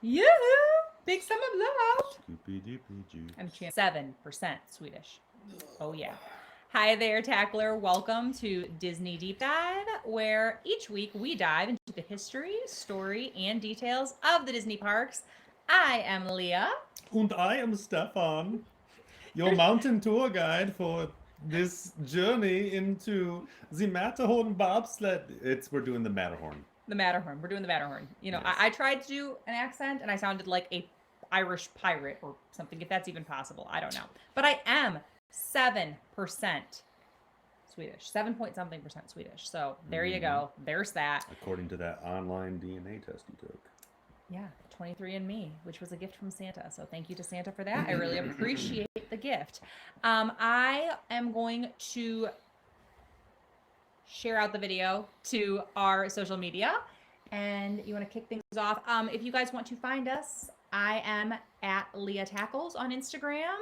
Yoo-hoo! Big summer love. I'm chanting 7% Swedish. Oh, yeah. Hi there, Tackler. Welcome to Disney Deep Dive, where each week we dive into the history, story, and details of the Disney parks. I am Leah. And I am Stefan, your mountain tour guide for this journey into the Matterhorn Bobsled. We're doing the Matterhorn. The Matterhorn. We're doing the Matterhorn. You know, Yes. I tried to do an accent and I sounded like a Irish pirate or something, if that's even possible. I don't know. But I am 7% Swedish. 7 point something percent Swedish. So there you go. There's that. According to that online DNA test you took. Yeah, 23andMe, which was a gift from Santa. So thank you to Santa for that. I really appreciate the gift. I am going to share out the video to our social media. And you want to kick things off. If you guys want to find us, I am at LeahTackles on Instagram.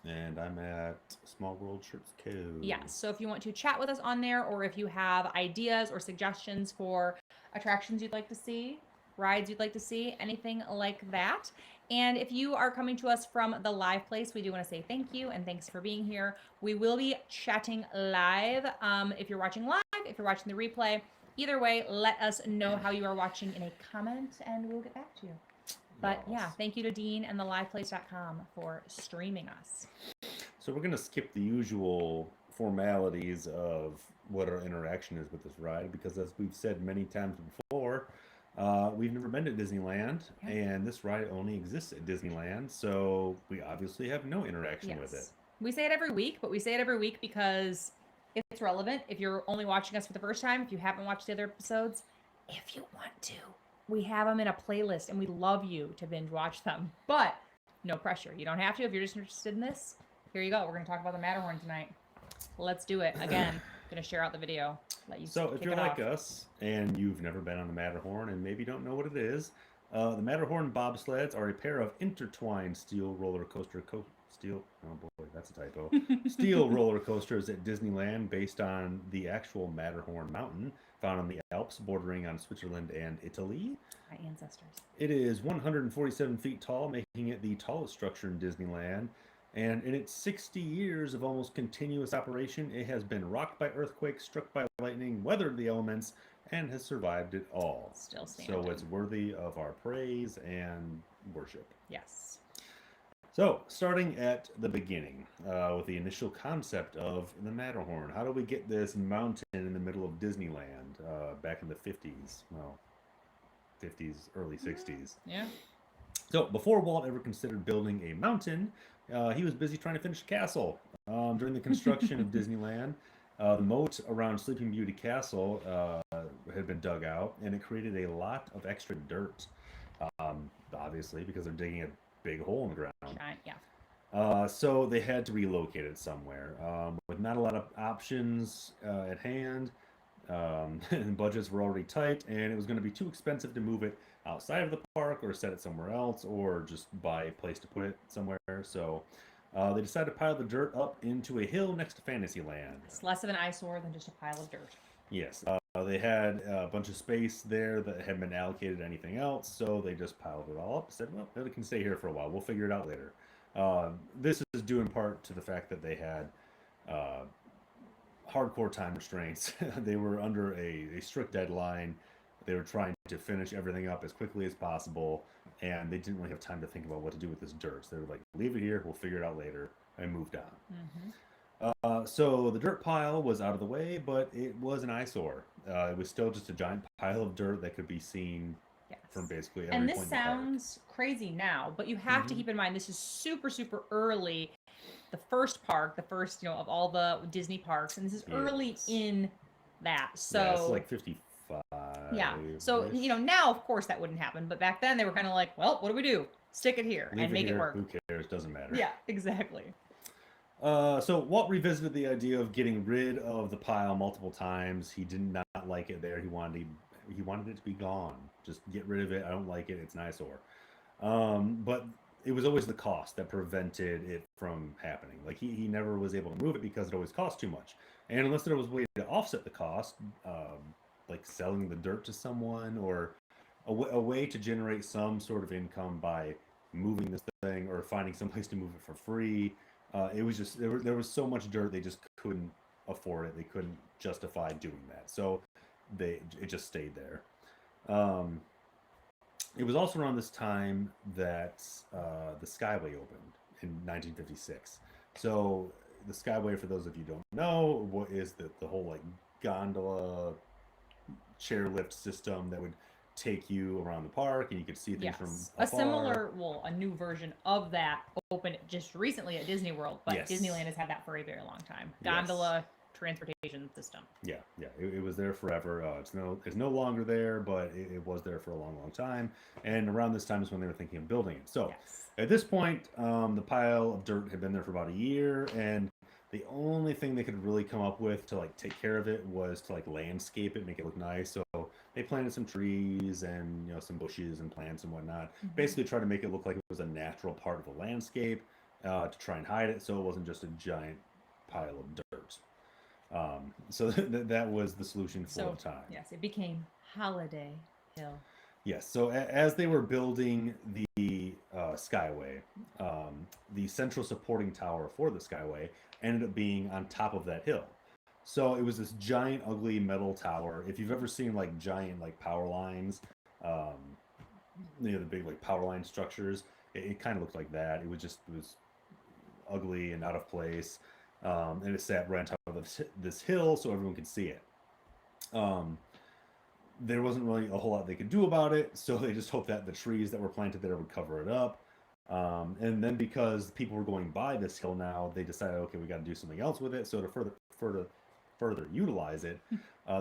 And I'm at Small World Shirts Co. Yeah, so if you want to chat with us on there, or if you have ideas or suggestions for attractions you'd like to see, rides you'd like to see, anything like that. And if you are coming to us from the live place, we do want to say thank you and thanks for being here. We will be chatting live. If you're watching live, if you're watching the replay, either way, let us know how you are watching in a comment and we'll get back to you. But yeah, thank you to Dean and theliveplace.com for streaming us. So we're going to skip the usual formalities of what our interaction is with this ride because as we've said many times before, we've never been to Disneyland, and this ride only exists at Disneyland, so we obviously have no interaction with it. We say it every week, but we say it every week because it's relevant. If you're only watching us for the first time, if you haven't watched the other episodes, if you want to, we have them in a playlist, and we love you to binge watch them. But no pressure. You don't have to. If you're just interested in this, here you go. We're going to talk about the Matterhorn tonight. Let's do it. Again, going to share out the video. So if you're like us and you've never been on the Matterhorn and maybe don't know what it is, the Matterhorn Bobsleds are a pair of intertwined steel roller coaster steel roller coasters at Disneyland based on the actual Matterhorn mountain found in the Alps bordering on Switzerland and Italy. My ancestors. It is 147 feet tall, making it the tallest structure in Disneyland. And in its 60 years of almost continuous operation, it has been rocked by earthquakes, struck by lightning, weathered the elements, and has survived it all. Still standing. So it's worthy of our praise and worship. Yes. So, starting at the beginning, with the initial concept of the Matterhorn. How do we get this mountain in the middle of Disneyland back in the 50s? Well, 50s, early 60s. Yeah. So, before Walt ever considered building a mountain, he was busy trying to finish a castle. During the construction of Disneyland, the moat around Sleeping Beauty Castle had been dug out, and it created a lot of extra dirt, obviously, because they're digging a big hole in the ground. Giant, yeah. So they had to relocate it somewhere. With not a lot of options at hand, and budgets were already tight, and it was going to be too expensive to move it outside of the park or set it somewhere else or just buy a place to put it somewhere. So they decided to pile the dirt up into a hill next to Fantasyland. It's less of an eyesore than just a pile of dirt. Yes. They had a bunch of space there that hadn't been allocated to anything else, so they just piled it all up. Said, well, it can stay here for a while. We'll figure it out later. This is due in part to the fact that they had hardcore time restraints. They were under a strict deadline. They were trying to finish everything up as quickly as possible, and they didn't really have time to think about what to do with this dirt. So they were like, leave it here, we'll figure it out later, and moved on. So the dirt pile was out of the way, but it was an eyesore. It was still just a giant pile of dirt that could be seen from basically every point in the park. And this sounds crazy now, but you have to keep in mind this is super, super early. The first park, of all the Disney parks, and this is early in that. So yeah, it's like 55. Yeah. So now of course that wouldn't happen, but back then they were kind of like, well, what do we do? Stick it here and make it work. Who cares? Doesn't matter. Yeah, exactly. So Walt revisited the idea of getting rid of the pile multiple times. He did not like it there. He wanted it to be gone. Just get rid of it. I don't like it. It's an eyesore. But it was always the cost that prevented it from happening. Like he never was able to move it because it always cost too much. And unless there was a way to offset the cost, like selling the dirt to someone or a way to generate some sort of income by moving this thing or finding some place to move it for free. It was just there was so much dirt they just couldn't afford it. They couldn't justify doing that, so it just stayed there. Um, it was also around this time that the Skyway opened in 1956. So the Skyway, for those of you who don't know, what is the whole like gondola chairlift system that would take you around the park and you could see things from Yes. afar. A similar, well, a new version of that opened just recently at Disney World, but Yes. Disneyland has had that for a very long time. Yes. Gondola transportation system. Yeah, yeah, it was there forever. It's no longer there, but it was there for a long, long time. And around this time is when they were thinking of building it. So Yes. at this point, the pile of dirt had been there for about a year, and the only thing they could really come up with to like take care of it was to like landscape it, make it look nice. So they planted some trees and some bushes and plants and whatnot. Mm-hmm. Basically, try to make it look like it was a natural part of the landscape to try and hide it, so it wasn't just a giant pile of dirt. So that was the solution for the time. Yes, it became Holiday Hill. Yes. So as they were building the Skyway, the central supporting tower for the Skyway ended up being on top of that hill. So it was this giant, ugly metal tower. If you've ever seen like giant like power lines, the big like power line structures, it kind of looked like that. It was ugly and out of place. And it sat right on top of this hill so everyone could see it. There wasn't really a whole lot they could do about it, so they just hoped that the trees that were planted there would cover it up. And then because people were going by this hill now, they decided, okay, we got to do something else with it. So to further utilize it,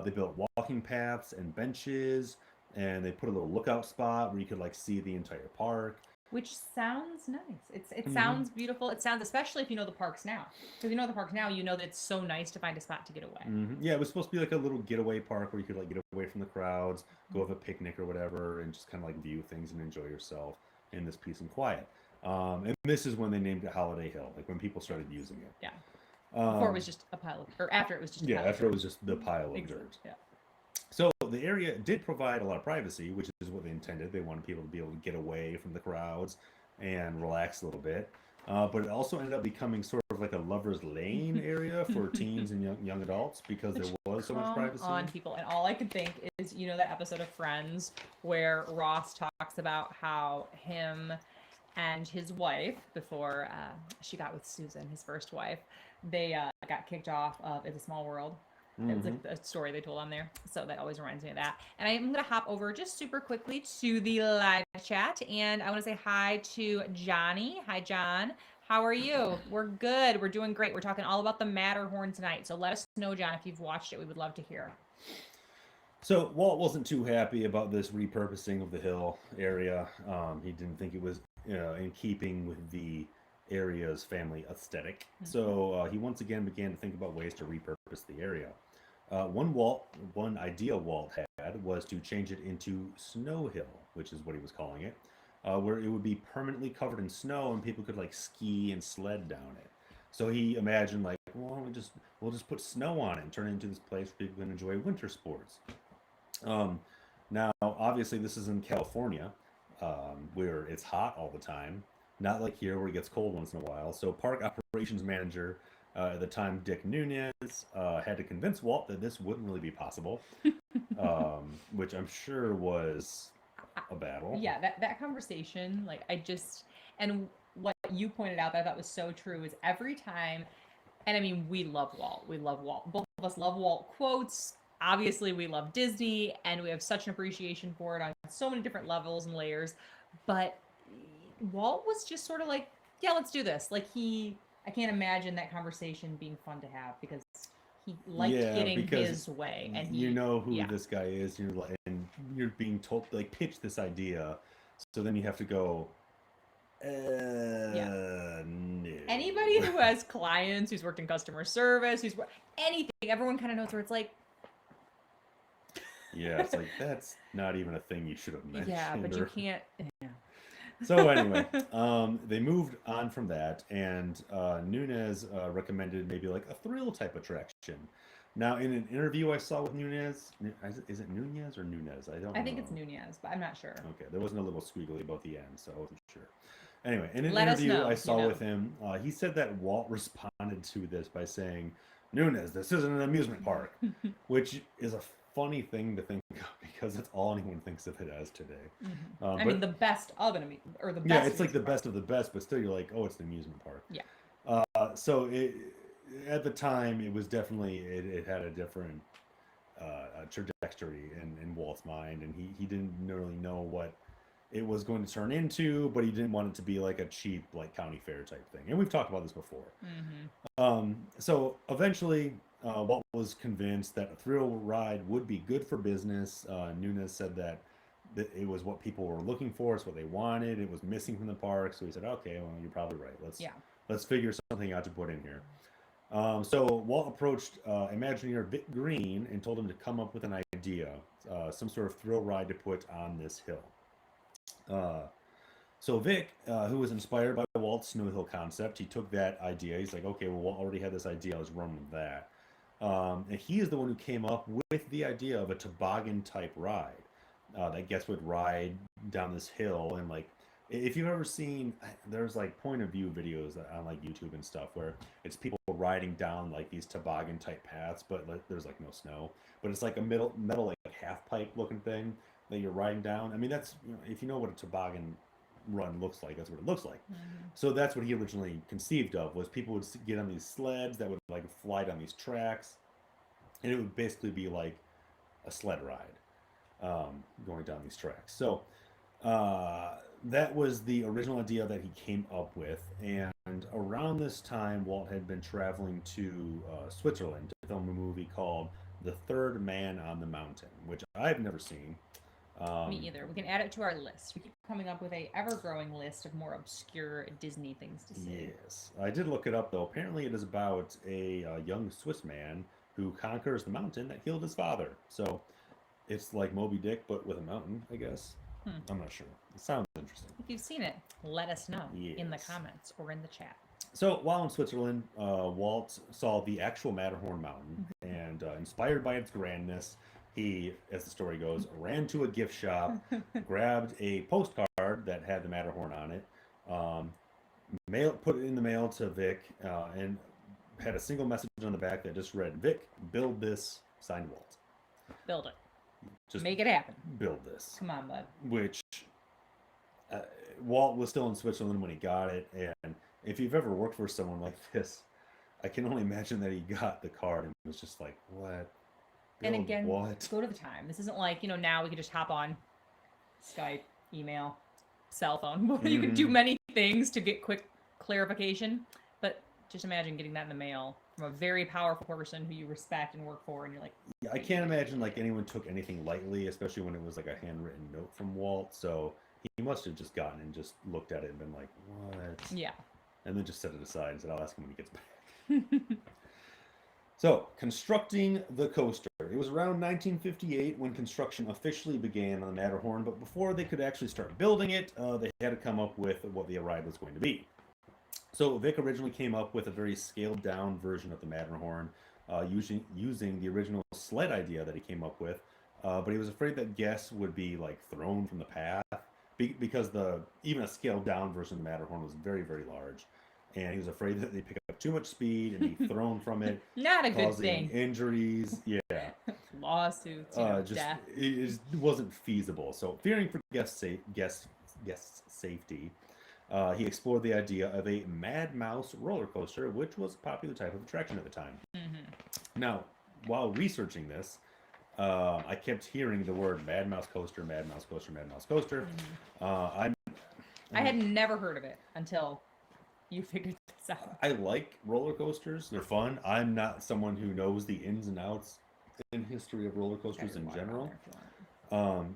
they built walking paths and benches, and they put a little lookout spot where you could like see the entire park. Which sounds nice. It sounds beautiful. It sounds, especially if you know the parks now. Because if you know the parks now, you know that it's so nice to find a spot to get away. Yeah, it was supposed to be like a little getaway park where you could like get away from the crowds, go have a picnic or whatever, and just kind of like view things and enjoy yourself in this peace and quiet. And this is when they named it Holiday Hill, like when people started using it. Yeah. Before it was just a pile of, or after it was just a pile after it was just the pile of dirt. Yeah. So the area did provide a lot of privacy, which is what they intended. They wanted people to be able to get away from the crowds and relax a little bit. But it also ended up becoming sort of like a lover's lane area for teens and young adults because there was so much privacy. On people, and all I could think is, that episode of Friends where Ross talks about how him and his wife, before she got with Susan, his first wife, they got kicked off of It's a Small World. It was like a story they told on there. So that always reminds me of that. And I'm going to hop over just super quickly to the live chat. And I want to say hi to Johnny. Hi, John. How are you? We're good. We're doing great. We're talking all about the Matterhorn tonight. So let us know, John, if you've watched it. We would love to hear. So Walt wasn't too happy about this repurposing of the hill area. He didn't think it was in keeping with the area's family aesthetic. So he once again began to think about ways to repurpose the area. One idea Walt had was to change it into Snow Hill, which is what he was calling it, where it would be permanently covered in snow and people could like ski and sled down it. So he imagined like, well, we'll just put snow on it and turn it into this place where people can enjoy winter sports. Now, obviously, this is in California, where it's hot all the time. Not like here where it gets cold once in a while. So park operations manager at the time, Dick Nunez, had to convince Walt that this wouldn't really be possible, which I'm sure was a battle. Yeah, that conversation, and what you pointed out that I thought was so true is every time, and I mean, we love Walt. We love Walt. Both of us love Walt quotes. Obviously, we love Disney, and we have such an appreciation for it on so many different levels and layers. But Walt was just sort of like, yeah, let's do this. I can't imagine that conversation being fun to have because he liked getting his way. And who this guy is, and you're being told, like, pitch this idea. So then you have to go, no. Anybody who has clients, who's worked in customer service, anything, everyone kind of knows where it's like, yeah, it's like, that's not even a thing you should have mentioned. Yeah, but you can't. Yeah. So anyway, they moved on from that, and Nunez recommended maybe like a thrill type attraction. Now, in an interview I saw with Nunez, is it Nunez or Nunez? I don't know. I think it's Nunez, but I'm not sure. Okay, there wasn't a little squiggly about the end, so I wasn't sure. Anyway, in an Let us interview know, I you saw know. with him, he said that Walt responded to this by saying, Nunez, this isn't an amusement park, which is a funny thing to think of because that's all anyone thinks of it as today. I mean, the best of an or the best. Yeah, it's like the amusement park. best of the best, but still you're like, oh, it's an amusement park. Yeah. So at the time, it was definitely, it had a different trajectory in Walt's mind, and he didn't really know what it was going to turn into, but he didn't want it to be like a cheap like county fair type thing. And we've talked about this before. So eventually, Walt was convinced that a thrill ride would be good for business. Nunez said that it was what people were looking for, it's what they wanted, it was missing from the park. So he said, okay, well, you're probably right. Let's figure something out to put in here. So Walt approached Imagineer Vic Green and told him to come up with an idea, some sort of thrill ride to put on this hill. So Vic, who was inspired by Walt's Snow Hill concept, he took that idea. He's like, okay, well, Walt already had this idea. Let's run with that. And he is the one who came up with the idea of a toboggan type ride that guests would ride down this hill. And like, if you've ever seen, there's like point of view videos on like YouTube and stuff where it's people riding down like these toboggan type paths, but there's like no snow. But it's like a metal like half pipe looking thing that you're riding down. I mean, that's, if you know what a toboggan run looks like, that's what it looks like. So that's what he originally conceived of, was people would get on these sleds that would like fly down these tracks, and it would basically be like a sled ride going down these tracks. So that was the original idea that he came up with. And around this time, Walt had been traveling to Switzerland to film a movie called The Third Man on the Mountain, which I've never seen. Me either. We can add it to our list. We keep coming up with a ever-growing list of more obscure Disney things to see. Yes, I did look it up though. Apparently, it is about a young Swiss man who conquers the mountain that killed his father. So it's like Moby Dick, but with a mountain, I guess. I'm not sure. It sounds interesting. If you've seen it, let us know in the Yes. comments or in the chat. So while in Switzerland, Walt saw the actual Matterhorn mountain, and inspired by its grandness, he, as the story goes, ran to a gift shop, grabbed a postcard that had the Matterhorn on it, put it in the mail to Vic, and had a single message on the back that just read, Vic, build this, signed Walt. Build it. Just make it happen. Build this. Come on, bud. Which Walt was still in Switzerland when he got it, and if you've ever worked for someone like this, I can only imagine that he got the card and was just like, what? And again, what? go to the time. This isn't like, now we can just hop on Skype, email, cell phone. You can do many things to get quick clarification, but just imagine getting that in the mail from a very powerful person who you respect and work for, and you're like... Yeah, I can't imagine like anyone took anything lightly, especially when it was like a handwritten note from Walt, so he must have just gotten and just looked at it and been like, what? Yeah. And then just set it aside and said, I'll ask him when he gets back. So, constructing the coaster. It was around 1958 when construction officially began on the Matterhorn, but before they could actually start building it, they had to come up with what the ride was going to be. So Vic originally came up with a very scaled down version of the Matterhorn, using the original sled idea that he came up with, but he was afraid that guests would be like thrown from the path, because even a scaled down version of the Matterhorn was very, very large. And he was afraid that they'd pick up too much speed and be thrown from it. Not a good causing thing. Injuries, yeah. Lawsuits, death. It wasn't feasible. So fearing for guest safety, he explored the idea of a Mad Mouse roller coaster, which was a popular type of attraction at the time. Now, while researching this, I kept hearing the word Mad Mouse coaster, Mad Mouse coaster, Mad Mouse coaster. I had never heard of it until you figured this out. I like roller coasters. They're fun. I'm not someone who knows the ins and outs in history of roller coasters in general.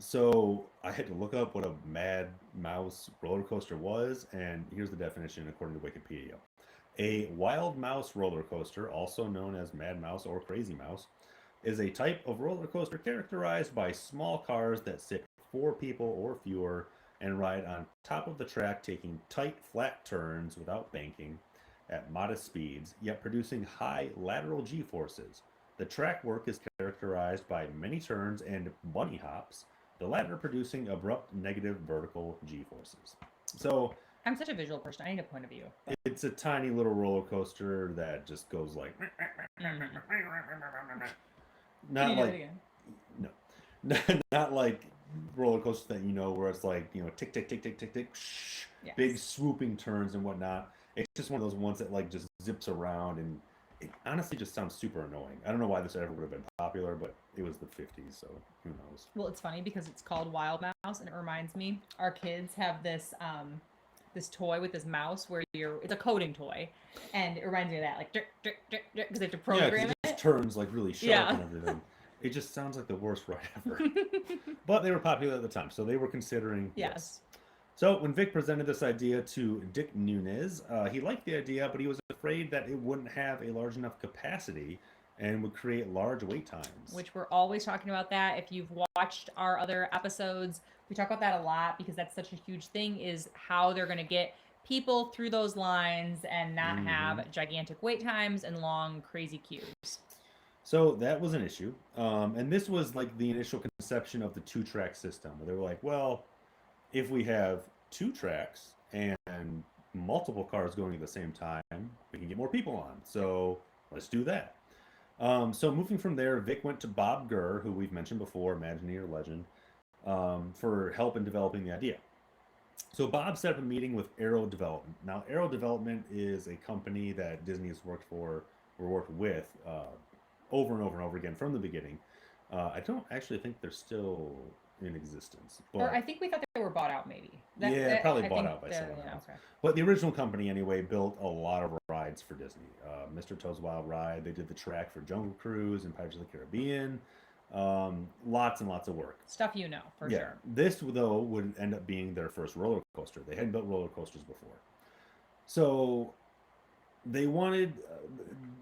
So I had to look up what a Mad Mouse roller coaster was, and here's the definition according to Wikipedia. A wild mouse roller coaster, also known as Mad Mouse or Crazy Mouse, is a type of roller coaster characterized by small cars that sit 4 people or fewer and ride on top of the track, taking tight, flat turns without banking at modest speeds, yet producing high lateral G-forces. The track work is characterized by many turns and bunny hops, the latter producing abrupt negative vertical g-forces. So I'm such a visual person. I need a point of view. it's a tiny little roller coaster that just goes like Mhm. Can not you do it like again? not like roller coasters that where it's like tick tick tick tick tick tick big Yes. swooping turns and whatnot. It's just one of those ones that like just zips around, and it honestly just sounds super annoying. I don't know why this ever would have been popular, but it was the 50s, so who knows. Well, it's funny because it's called Wild Mouse, and it reminds me our kids have this toy with this mouse where it's a coding toy, and it reminds me of that, like because they have to Yeah, because program it just it. turns like really sharp Yeah. and everything. It just sounds like the worst ride ever. But they were popular at the time, so they were considering this. Yes. So when Vic presented this idea to Dick Nunes, he liked the idea, but he was afraid that it wouldn't have a large enough capacity and would create large wait times. Which we're always talking about that. If you've watched our other episodes, we talk about that a lot because that's such a huge thing, is how they're going to get people through those lines and not have gigantic wait times and long crazy queues. So that was an issue. And this was like the initial conception of the two-track system, where they were like, well, if we have two tracks and multiple cars going at the same time, we can get more people on. So let's do that. So moving from there, Vic went to Bob Gurr, who we've mentioned before, Imagineer legend, for help in developing the idea. So Bob set up a meeting with Aero Development. Now, Aero Development is a company that Disney has worked for or worked with over and over and over again from the beginning. I don't actually think they're still in existence, but Or I think we thought they were bought out, maybe. probably I bought think out by someone else. Okay. But the original company, anyway, built a lot of rides for Disney. Mr. Toad's Wild Ride. They did the track for Jungle Cruise and Pirates of the Caribbean. Lots and lots of work. Stuff for sure. This, though, would end up being their first roller coaster. They hadn't built roller coasters before. So they wanted,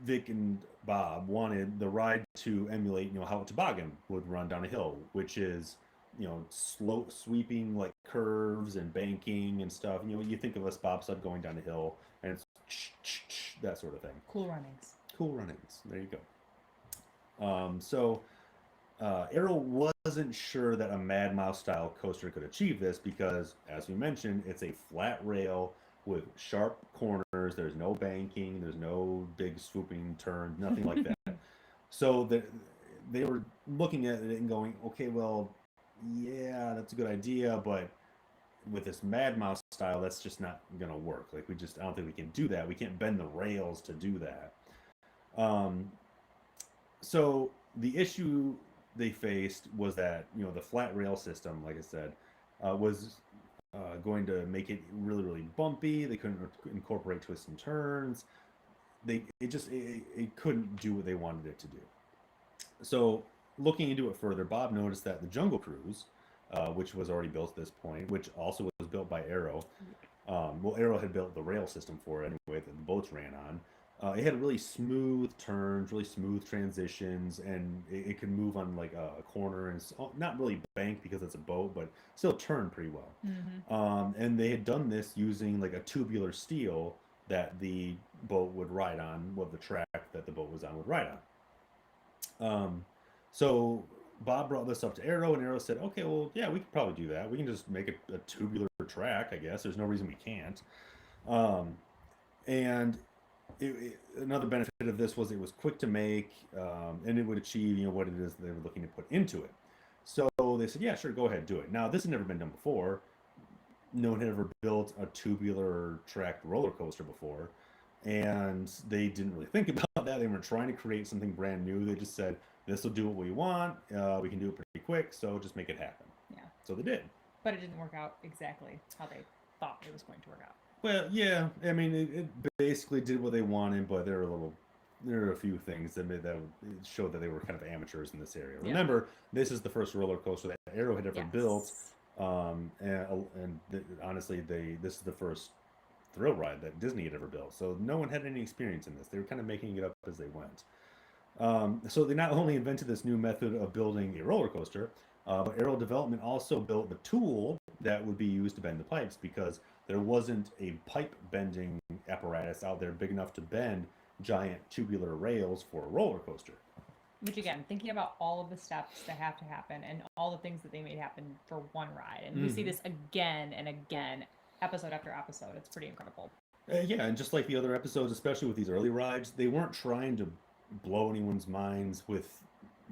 Vic and Bob wanted the ride to emulate, how a toboggan would run down a hill, which is, slow sweeping like curves and banking and stuff. You think of a bobsled going down a hill, and it's that sort of thing. Cool runnings. Cool runnings. There you go. So Arrow wasn't sure that a Mad Mouse style coaster could achieve this because, as we mentioned, it's a flat rail with sharp corners. There's no banking. There's no big swooping turns. Nothing like that. So they were looking at it and going, okay, well, yeah, that's a good idea, but with this Mad Mouse style, that's just not gonna work. Like I don't think we can do that. We can't bend the rails to do that. So the issue they faced was that the flat rail system, like I said, was going to make it really really bumpy. They couldn't incorporate twists and turns. It couldn't do what they wanted it to do. So looking into it further, Bob noticed that the Jungle Cruise, which was already built at this point, which also was built by Arrow. Arrow had built the rail system for it anyway that the boats ran on. It had really smooth turns, really smooth transitions, and it could move on like a corner, and not really bank because it's a boat, but still turn pretty well. Mm-hmm. And they had done this using like a tubular steel that the boat would ride on, the track that the boat was on would ride on. So Bob brought this up to Arrow, and Arrow said, okay, well, yeah, we could probably do that. We can just make it a tubular track, I guess. There's no reason we can't. And another benefit of this was it was quick to make, and it would achieve, what it is they were looking to put into it. So they said, yeah, sure, go ahead, do it. Now, this had never been done before. No one had ever built a tubular tracked roller coaster before. And they didn't really think about that. They were trying to create something brand new. They just said, this will do what we want. We can do it pretty quick, so just make it happen. Yeah. So they did. But it didn't work out exactly how they thought it was going to work out. Well, yeah. I mean, it basically did what they wanted, but there are a few things that showed that they were kind of amateurs in this area. Yeah. Remember, this is the first roller coaster that Arrow had ever built. Honestly, this is the first thrill ride that Disney had ever built. So no one had any experience in this. They were kind of making it up as they went. So they not only invented this new method of building a roller coaster, but Aero Development also built the tool that would be used to bend the pipes, because there wasn't a pipe bending apparatus out there big enough to bend giant tubular rails for a roller coaster. Which again, thinking about all of the steps that have to happen and all the things that they made happen for one ride, and we see this again and again, episode after episode. It's pretty incredible. Yeah, and just like the other episodes, especially with these early rides, they weren't trying to blow anyone's minds with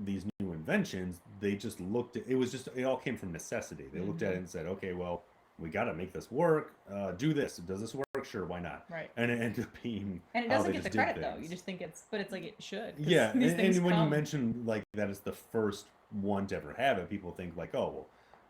these new inventions. They just looked at it, was just, it all came from necessity. They looked at it and said, okay, well, we got to make this work. Do this. Does this work? Sure, why not? Right. And it ended up being And it how doesn't they get the just did credit though. You things. just think but it's like it should. 'cause Yeah, these and things when you come. mention like that it's the first one to ever have it, people think like, oh,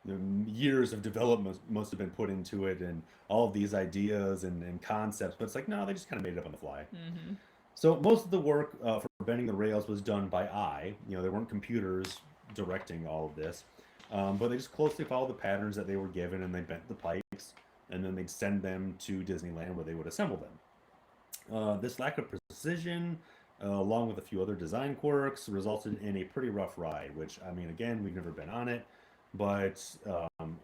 well, years of development must have been put into it, and all of these ideas and concepts. But it's like, no, they just kind of made it up on the fly. Mm-hmm. So most of the work for bending the rails was done by eye. You know, there weren't computers directing all of this, but they just closely followed the patterns that they were given, and they bent the pikes, and then they'd send them to Disneyland where they would assemble them. This lack of precision, along with a few other design quirks, resulted in a pretty rough ride. Which, I mean, again, we've never been on it, but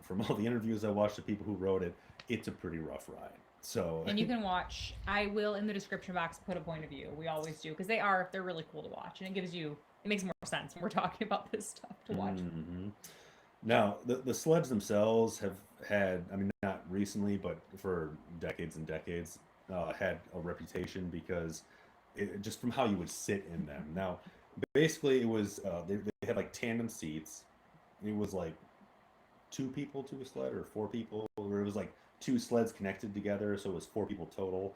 from all the interviews I watched of people who wrote it, it's a pretty rough ride. So, And you can watch. I will in the description box put a point of view. We always do because they're really cool to watch, and it makes more sense when we're talking about this stuff to watch. Mm-hmm. Now, the sleds themselves have had, I mean, not recently, but for decades and decades, had a reputation because just from how you would sit in them. Now, basically, it was, they had like tandem seats. It was like two people to a sled or four people, or it was like two sleds connected together, so it was four people total.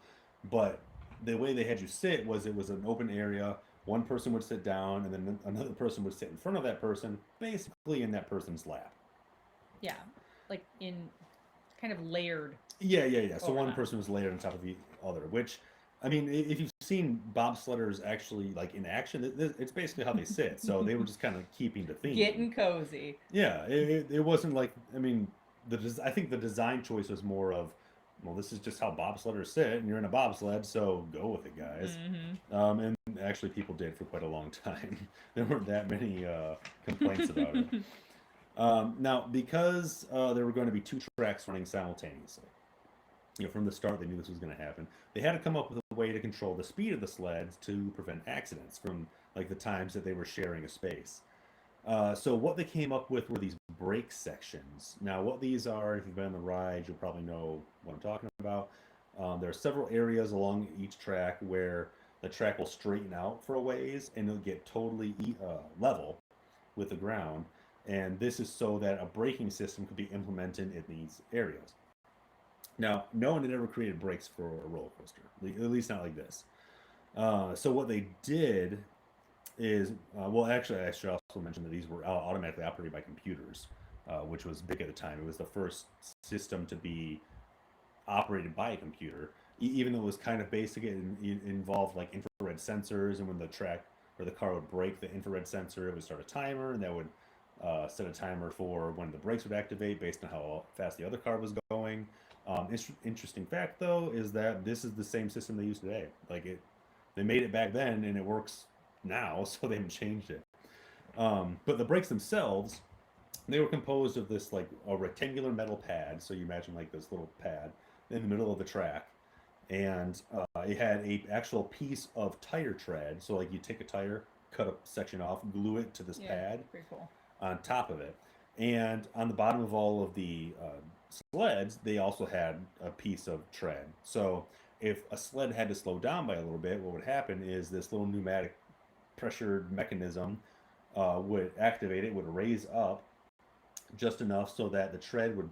But the way they had you sit was it was an open area. One person would sit down, and then another person would sit in front of that person, basically in that person's lap. Yeah, like in kind of layered. Yeah. So one Overlap. person was layered on top of the other, which, I mean, if you've seen bobsledders actually like in action, it's basically how they sit. So they were just kind of keeping the theme. Getting cozy. Yeah, it wasn't like, I mean, I think the design choice was more of, well, this is just how bobsledders sit, and you're in a bobsled, so go with it, guys. Mm-hmm. And actually, people did for quite a long time. There weren't that many complaints about it. Now, because there were going to be two tracks running simultaneously, you know, from the start they knew this was going to happen. They had to come up with a way to control the speed of the sleds to prevent accidents from like the times that they were sharing a space. So what they came up with were these brake sections. Now, what these are, if you've been on the ride, you'll probably know what I'm talking about. There are several areas along each track where the track will straighten out for a ways, and it'll get totally level with the ground. And this is so that a braking system could be implemented in these areas. Now, no one had ever created brakes for a roller coaster, at least not like this. So what they did is, well, actually, I should also mention that these were automatically operated by computers, which was big at the time. It was the first system to be operated by a computer, even though it was kind of basic. It involved like infrared sensors, and when the track or the car would brake, the infrared sensor, it would start a timer, and that would set a timer for when the brakes would activate based on how fast the other car was going. Interesting fact, though, is that this is the same system they use today. They made it back then, and it works now, so they haven't changed it. But the brakes themselves, they were composed of this like a rectangular metal pad. So you imagine like this little pad in the middle of the track, and it had a actual piece of tire tread. So like you take a tire, cut a section off, glue it to this pad Pretty cool. on top of it, and on the bottom of all of the sleds, they also had a piece of tread. So if a sled had to slow down by a little bit, what would happen is this little pneumatic pressured mechanism would activate it, would raise up just enough so that the tread would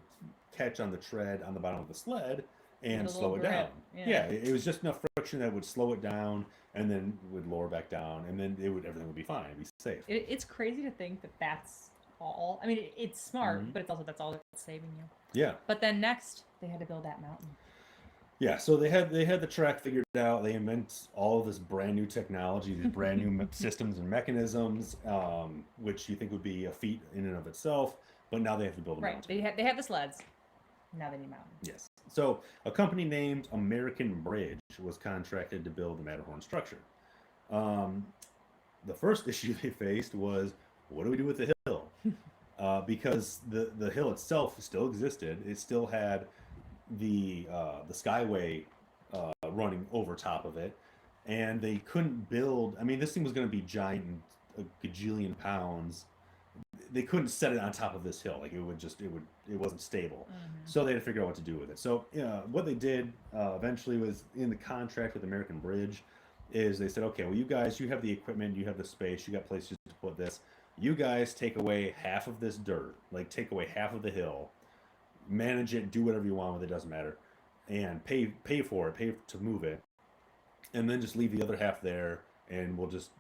catch on the tread on the bottom of the sled and slow it down. Yeah, it was just enough friction that would slow it down, and then would lower back down, and then everything would be fine, it'd be safe. It's crazy to think that that's all. I mean, it's smart, but that's all that's saving you. Yeah. But then next, they had to build that mountain. Yeah, so they had the track figured out. They invent all of this brand new technology, these brand new systems and mechanisms, which you think would be a feat in and of itself. But now they have to build a mountain. They have the sleds. Now they need a mountain. Yes. So a company named American Bridge was contracted to build the Matterhorn structure. The first issue they faced was, what do we do with the hill? Because the hill itself still existed. It still had the skyway running over top of it, and they couldn't build. I mean, this thing was going to be giant and a gajillion pounds, they couldn't set it on top of this hill. Like it wasn't stable. So they had to figure out what to do with it. So what they did eventually was in the contract with American Bridge, is they said, okay, well, you guys, you have the equipment, you have the space, you got places to put this. You guys take away half of this dirt, like take away half of the hill, manage it, do whatever you want with it, doesn't matter, and pay for it, pay to move it, and then just leave the other half there, and we'll just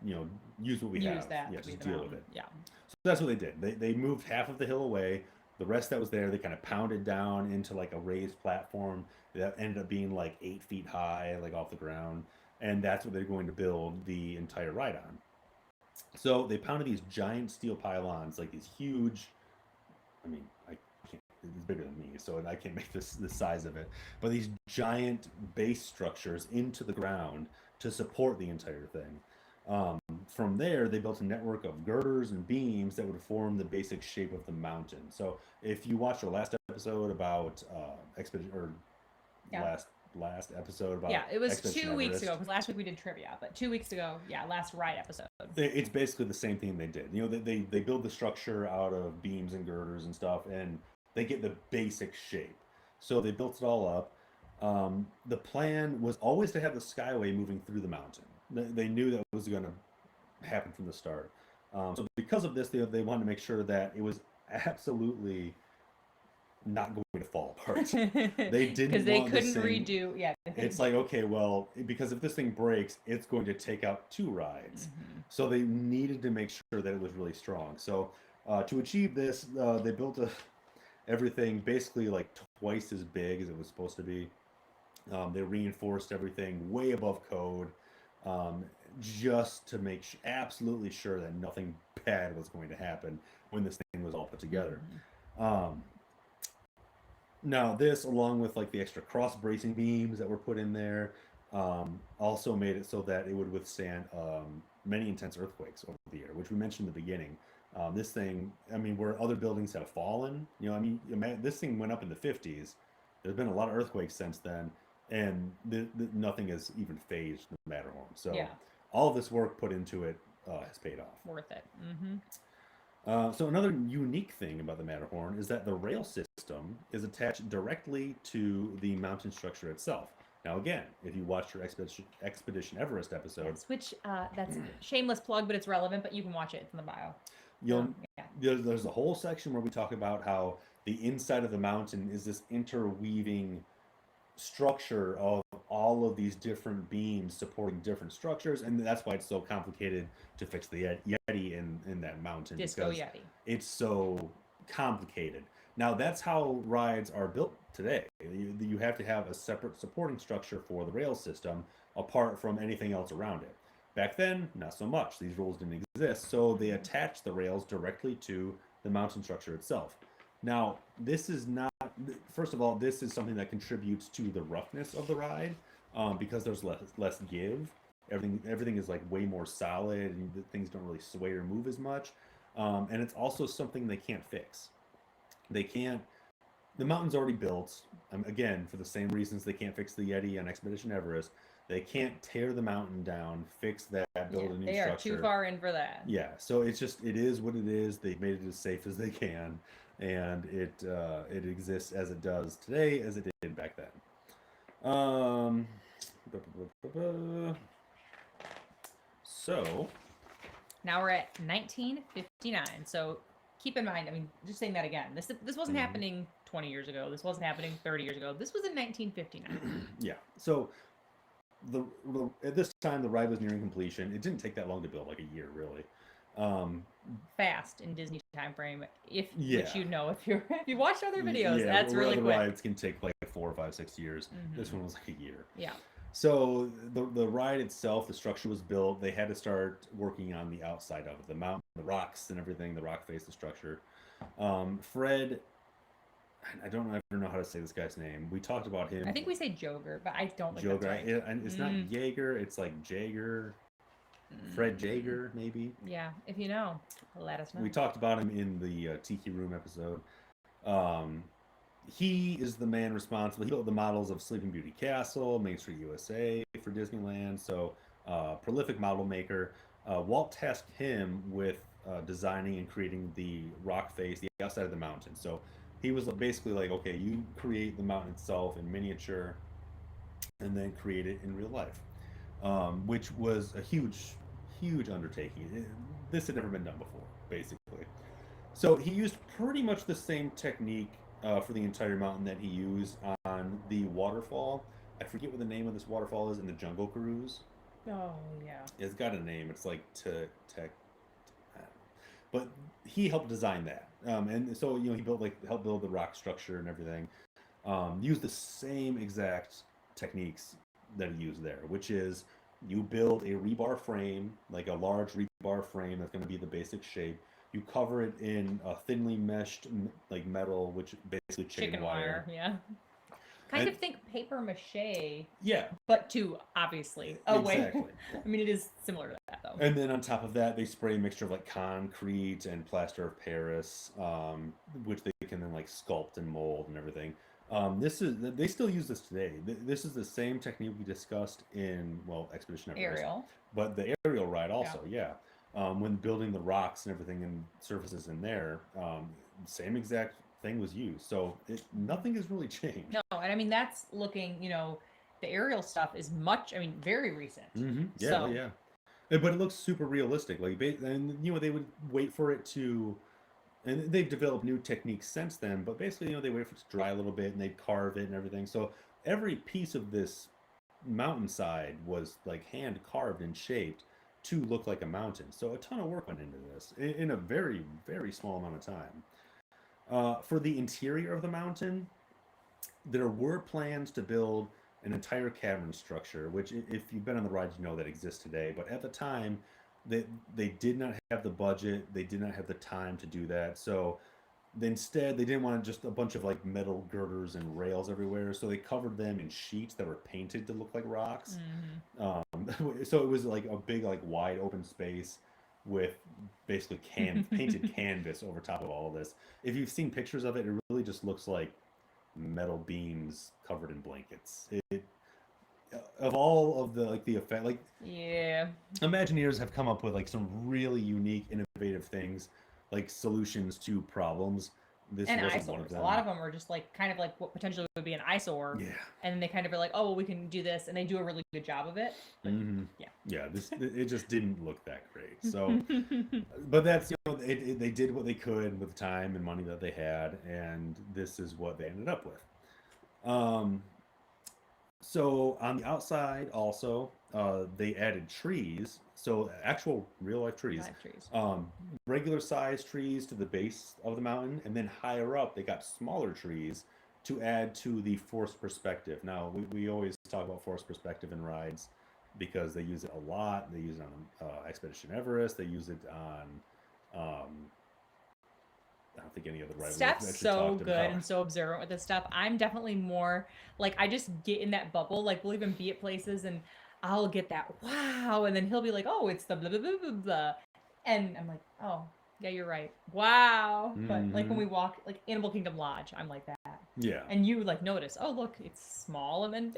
use what we have. That yeah, just deal with it. Yeah. So that's what they did. They moved half of the hill away. The rest that was there, they kind of pounded down into like a raised platform that ended up being like 8 feet high, like off the ground, and that's what they're going to build the entire ride on. So they pounded these giant steel pylons, like these huge. I mean, I can't. It's bigger than me, so I can't make this the size of it. But these giant base structures into the ground to support the entire thing. From there, they built a network of girders and beams that would form the basic shape of the mountain. So if you watched our last episode about expedition, or last episode about it was Expedition 2 weeks Everest. ago, because last week we did trivia, but 2 weeks ago, last ride episode. It's basically the same thing they did. They build the structure out of beams and girders and stuff, and they get the basic shape. So they built it all up. The plan was always to have the Skyway moving through the mountain. They knew that was going to happen from the start. So because of this, they wanted to make sure that it was absolutely not going to fall apart. They didn't, because they couldn't redo. Yeah, it's like, okay, well, because if this thing breaks, it's going to take out 2 rides. So they needed to make sure that it was really strong. So to achieve this, they built everything basically like twice as big as it was supposed to be. They reinforced everything way above code, just to make absolutely sure that nothing bad was going to happen when this thing was all put together. Now this, along with like the extra cross bracing beams that were put in there, also made it so that it would withstand many intense earthquakes over the year, which we mentioned in the beginning. This thing, I mean, where other buildings have fallen, this thing went up in the 50s. There's been a lot of earthquakes since then, and nothing has even phased the Matterhorn. So all of this work put into it has paid off. Worth it. So another unique thing about the Matterhorn is that the rail system is attached directly to the mountain structure itself. Now, again, if you watch your Expedition Everest episode, which that's shameless plug, but it's relevant. But you can watch it; it's in the bio. There's a whole section where we talk about how the inside of the mountain is this interweaving structure of all of these different beams supporting different structures, and that's why it's so complicated to fix the Yeti in that mountain. Disco Yeti. It's so complicated. Now that's how rides are built today. You have to have a separate supporting structure for the rail system apart from anything else around it. Back then, not so much. These rules didn't exist, so they attached the rails directly to the mountain structure itself. Now, this is not, first of all, this is something that contributes to the roughness of the ride, because there's less give. Everything is like way more solid, and things don't really sway or move as much. And it's also something they can't fix. The mountain's already built. Again, for the same reasons they can't fix the Yeti on Expedition Everest. They can't tear the mountain down, fix that, build a new structure. They are too far in for that. Yeah, so it is what it is. They've made it as safe as they can, and it exists as it does today, as it did back then. So now we're at 1959. So keep in mind, I mean, just saying that again, this wasn't happening 20 years ago. This wasn't happening 30 years ago. This was in 1959. Yeah. So at this time, the ride was nearing completion. It didn't take that long to build, like a year, really. Fast in Disney time frame, which you know if you watched other videos, that's really quick. Rides can take like 4, 5, 6 years. This one was like a year. Yeah. So the ride itself, the structure was built. They had to start working on the outside of it, the mountain, the rocks and everything, the rock face, the structure. Fred, I don't ever know how to say this guy's name. We talked about him. I think we say Joger, but I don't think that's right. It's not Jaeger, it's like Jaeger. Fred Jaeger, maybe. Yeah, if you know, let us know. We talked about him in the Tiki Room episode. He is the man responsible. He built the models of Sleeping Beauty Castle, Main Street USA for Disneyland. So, prolific model maker. Walt tasked him with designing and creating the rock face, the outside of the mountain. So he was basically like, okay, you create the mountain itself in miniature, and then create it in real life, which was a huge undertaking. This had never been done before, basically. So he used pretty much the same technique for the entire mountain that he used on the waterfall. I forget what the name of this waterfall is in the Jungle Cruise. Oh yeah. It's got a name. It's like tech, but he helped design that, and so he built helped build the rock structure and everything. Used the same exact techniques that he used there, which is you build a rebar frame, like a large rebar frame that's going to be the basic shape. You cover it in a thinly meshed like metal, which basically chicken wire. Yeah. Kind of think paper mache. Yeah. But too obviously. Oh exactly. wait. I mean, it is similar to that though. And then on top of that, they spray a mixture of like concrete and plaster of Paris, which they can then like sculpt and mold and everything. They still use this today. This is the same technique we discussed in Expedition Everest, Aerial, but the aerial ride also, yeah. When building the rocks and everything and surfaces in there, same exact thing was used. So nothing has really changed. No, and I mean that's looking, the aerial stuff is very recent. Mm-hmm. Yeah, so. Yeah. But it looks super realistic. And they would wait for it to. And they've developed new techniques since then, but basically, they wait for it to dry a little bit and they'd carve it and everything. So every piece of this mountainside was like hand carved and shaped to look like a mountain. So a ton of work went into this in a very, very small amount of time. For the interior of the mountain, there were plans to build an entire cavern structure, which if you've been on the ride, you know that exists today. But at the time, they did not have the budget, they did not have the time to do that. So instead, they didn't want just a bunch of like metal girders and rails everywhere. So they covered them in sheets that were painted to look like rocks. Mm-hmm. So it was like a big, like wide open space with basically painted canvas over top of all of this. If you've seen pictures of it, it really just looks like metal beams covered in blankets. Of all of the effect, yeah, Imagineers have come up with like some really unique, innovative things, like solutions to problems. This and wasn't eyesores. One of them. A lot of them are just like kind of like what potentially would be an eyesore. Yeah. And then they kind of are like, oh, well, we can do this, and they do a really good job of it. But, yeah. Yeah. It just didn't look that great. So, but that's they did what they could with the time and money that they had, and this is what they ended up with. So on the outside also, they added trees. So actual real life trees. Regular sized trees to the base of the mountain, and then higher up they got smaller trees to add to the forced perspective. Now we always talk about forced perspective in rides because they use it a lot. They use it on Expedition Everest. They use it on I don't think any other ride. Steph's so good and so observant with this stuff. I'm definitely more like, I just get in that bubble. Like, we'll even be at places and I'll get that wow, and then he'll be like, oh, it's the blah blah blah blah blah, and I'm like, oh yeah, you're right, wow. Mm-hmm. But like when we walk like Animal Kingdom Lodge, I'm like that. Yeah. And you like notice, oh look, it's small, and then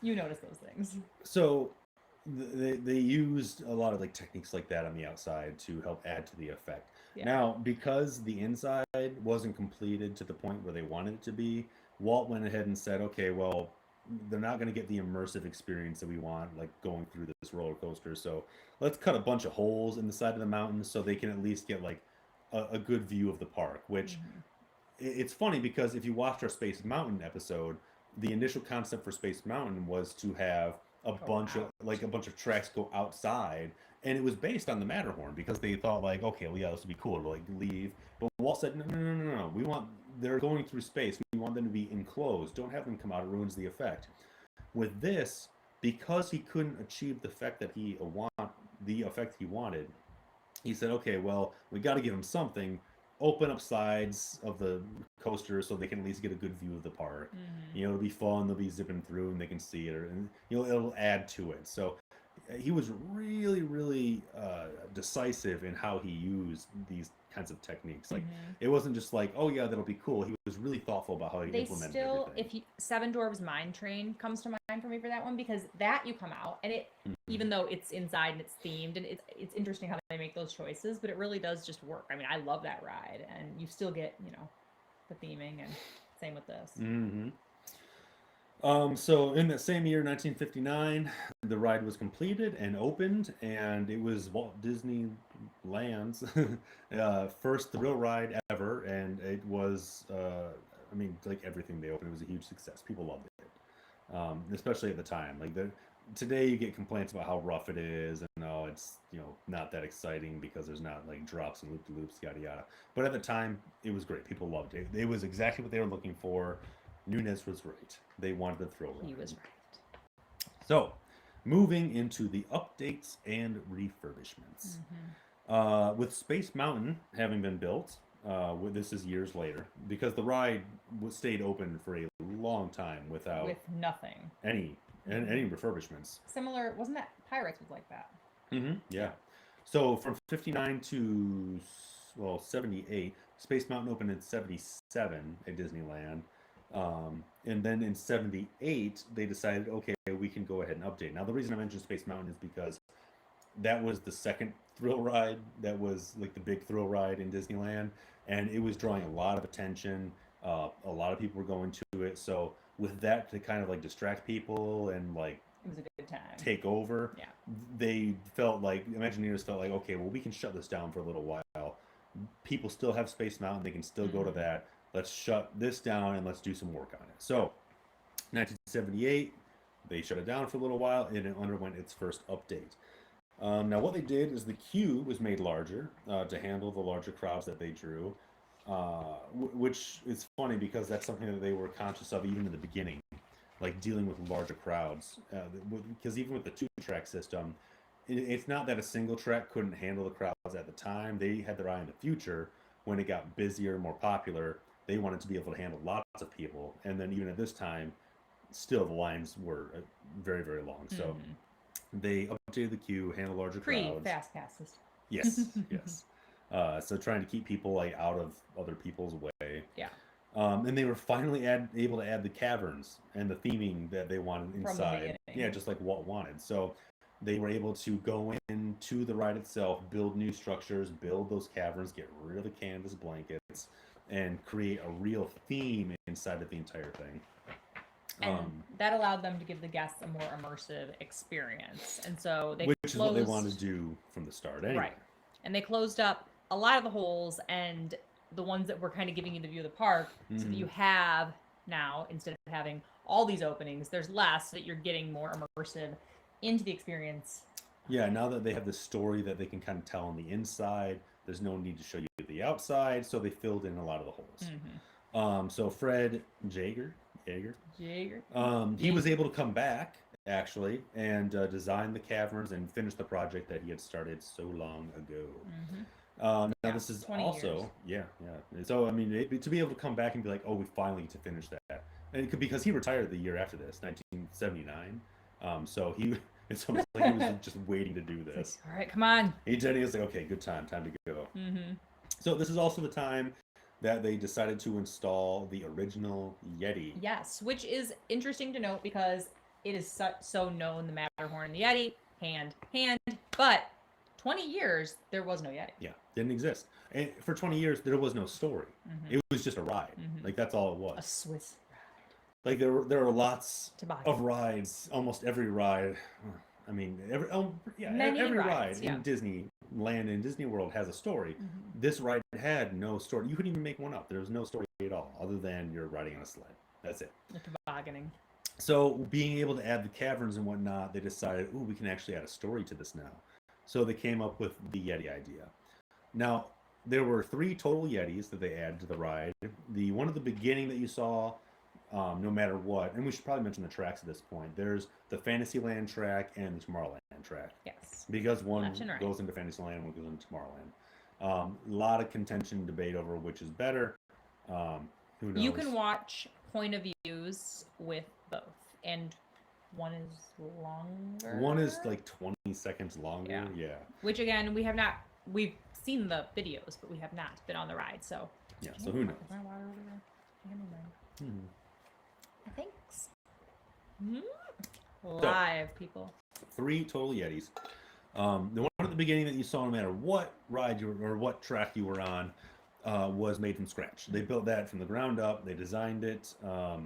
you notice those things. So they used a lot of like techniques like that on the outside to help add to the effect. Yeah. Now, because the inside wasn't completed to the point where they wanted it to be, Walt went ahead and said, okay, well, they're not going to get the immersive experience that we want, like going through this roller coaster. So let's cut a bunch of holes in the side of the mountain so they can at least get like a good view of the park, which it's funny because if you watched our Space Mountain episode, the initial concept for Space Mountain was to have a bunch of tracks go outside, and it was based on the Matterhorn because they thought like, okay, well, yeah, this would be cool to like leave. But Walt said, no. They're going through space. We want them to be enclosed. Don't have them come out. It ruins the effect. With this, because he couldn't achieve the effect that he wanted, he said, okay, well, we got to give him something. Open up sides of the coaster so they can at least get a good view of the park. Mm-hmm. It'll be fun. They'll be zipping through and they can see it, and it'll add to it. So he was really, really decisive in how he used these kinds of techniques. Like it wasn't just like, oh yeah, that'll be cool. He was really thoughtful about how he implemented everything. If Seven Dwarfs Mine Train comes to mind, for me for that one, because that you come out and it, even though it's inside and it's themed, and it's interesting how they make those choices, but it really does just work. I mean, I love that ride, and you still get, you know, the theming, and same with this. So in that same year, 1959, the ride was completed and opened, and it was Walt Disney Land's first thrill ride ever, and it was, I mean, like everything they opened, it was a huge success. People loved it, especially at the time. Like today, you get complaints about how rough it is, and no, it's, you know, not that exciting because there's not like drops and loop-de-loops, yada yada. But at the time, it was great. People loved it. It was exactly what they were looking for. Nunez was right. They wanted the thrill ride. He was right. So, moving into the updates and refurbishments. With Space Mountain having been built, this is years later, because the ride stayed open for a long time with nothing. Any refurbishments. Similar, wasn't that Pirates was like that? Yeah. So from 59 to 78, Space Mountain opened in 77 at Disneyland. And then in 78, they decided, okay, we can go ahead and update. Now, the reason I mentioned Space Mountain is because that was the second thrill ride that was like the big thrill ride in Disneyland, and it was drawing a lot of attention. A lot of people were going to it. So with that to kind of like distract people and like it was a good time, take over, yeah, they felt like, Imagineers felt like, okay, well, we can shut this down for a little while. People still have Space Mountain. They can still go to that. Let's shut this down and let's do some work on it. So 1978, they shut it down for a little while, and it underwent its first update. Now, what they did is the queue was made larger to handle the larger crowds that they drew, which is funny because that's something that they were conscious of even in the beginning, like dealing with larger crowds. Because even with the two-track system, it's not that a single track couldn't handle the crowds at the time. They had their eye on the future. When it got busier, more popular, they wanted to be able to handle lots of people. And then even at this time, still the lines were very, very long. So they updated the queue, handle larger crowds. Pre-fast pass system. Yes, yes. So trying to keep people like out of other people's way. Yeah. And they were finally able to add the caverns and the theming that they wanted inside. Yeah, just like Walt wanted. So they were able to go into the ride itself, build new structures, build those caverns, get rid of the canvas blankets, and create a real theme inside of the entire thing. And that allowed them to give the guests a more immersive experience. And so they Which is what they wanted to do from the start anyway. Right. And they closed up a lot of the holes, and the ones that were kind of giving you the view of the park, so that you have now, instead of having all these openings, there's less, so that you're getting more immersive into the experience. Yeah, now that they have the story that they can kind of tell on the inside, there's no need to show you the outside, so they filled in a lot of the holes. So Fred Jaeger, he was able to come back, actually, and design the caverns and finish the project that he had started so long ago. Now this is also, so I mean, to be able to come back and be like, oh, we finally get to finish that. And because he retired the year after this, 1979. So it's almost like he was just waiting to do this. All right, come on. He was like, okay, good time to go. So this is also the time that they decided to install the original Yeti. Yes, which is interesting to note because it is so known, the Matterhorn and the Yeti, hand, but 20 years, there was no Yeti. Yeah, didn't exist. And for 20 years, there was no story. It was just a ride. Like, that's all it was. A Swiss ride. Like, there are lots of rides. Almost every ride. I mean, every ride in Disneyland and Disney World has a story. This ride had no story. You couldn't even make one up. There was no story at all, other than you're riding on a sled. That's it. The tobogganing. So, being able to add the caverns and whatnot, they decided, ooh, we can actually add a story to this now. So they came up with the Yeti idea. Now, there were 3 total Yetis that they added to the ride. The one at the beginning that you saw, no matter what, and we should probably mention the tracks at this point. There's the Fantasyland track and the Tomorrowland track. Yes. Because one goes into Fantasyland and one goes into Tomorrowland. A lot of contention, debate over which is better. Who knows? You can watch point of views with both, and one is longer. One is like 20 seconds longer. Yeah. Which again, we've seen the videos, but we have not been on the ride. So yeah. So who knows? Is there water over there? I think. Live, people. 3 total Yetis. The one at the beginning that you saw, no matter what ride you were, or what track you were on, was made from scratch. They built that from the ground up. They designed it. I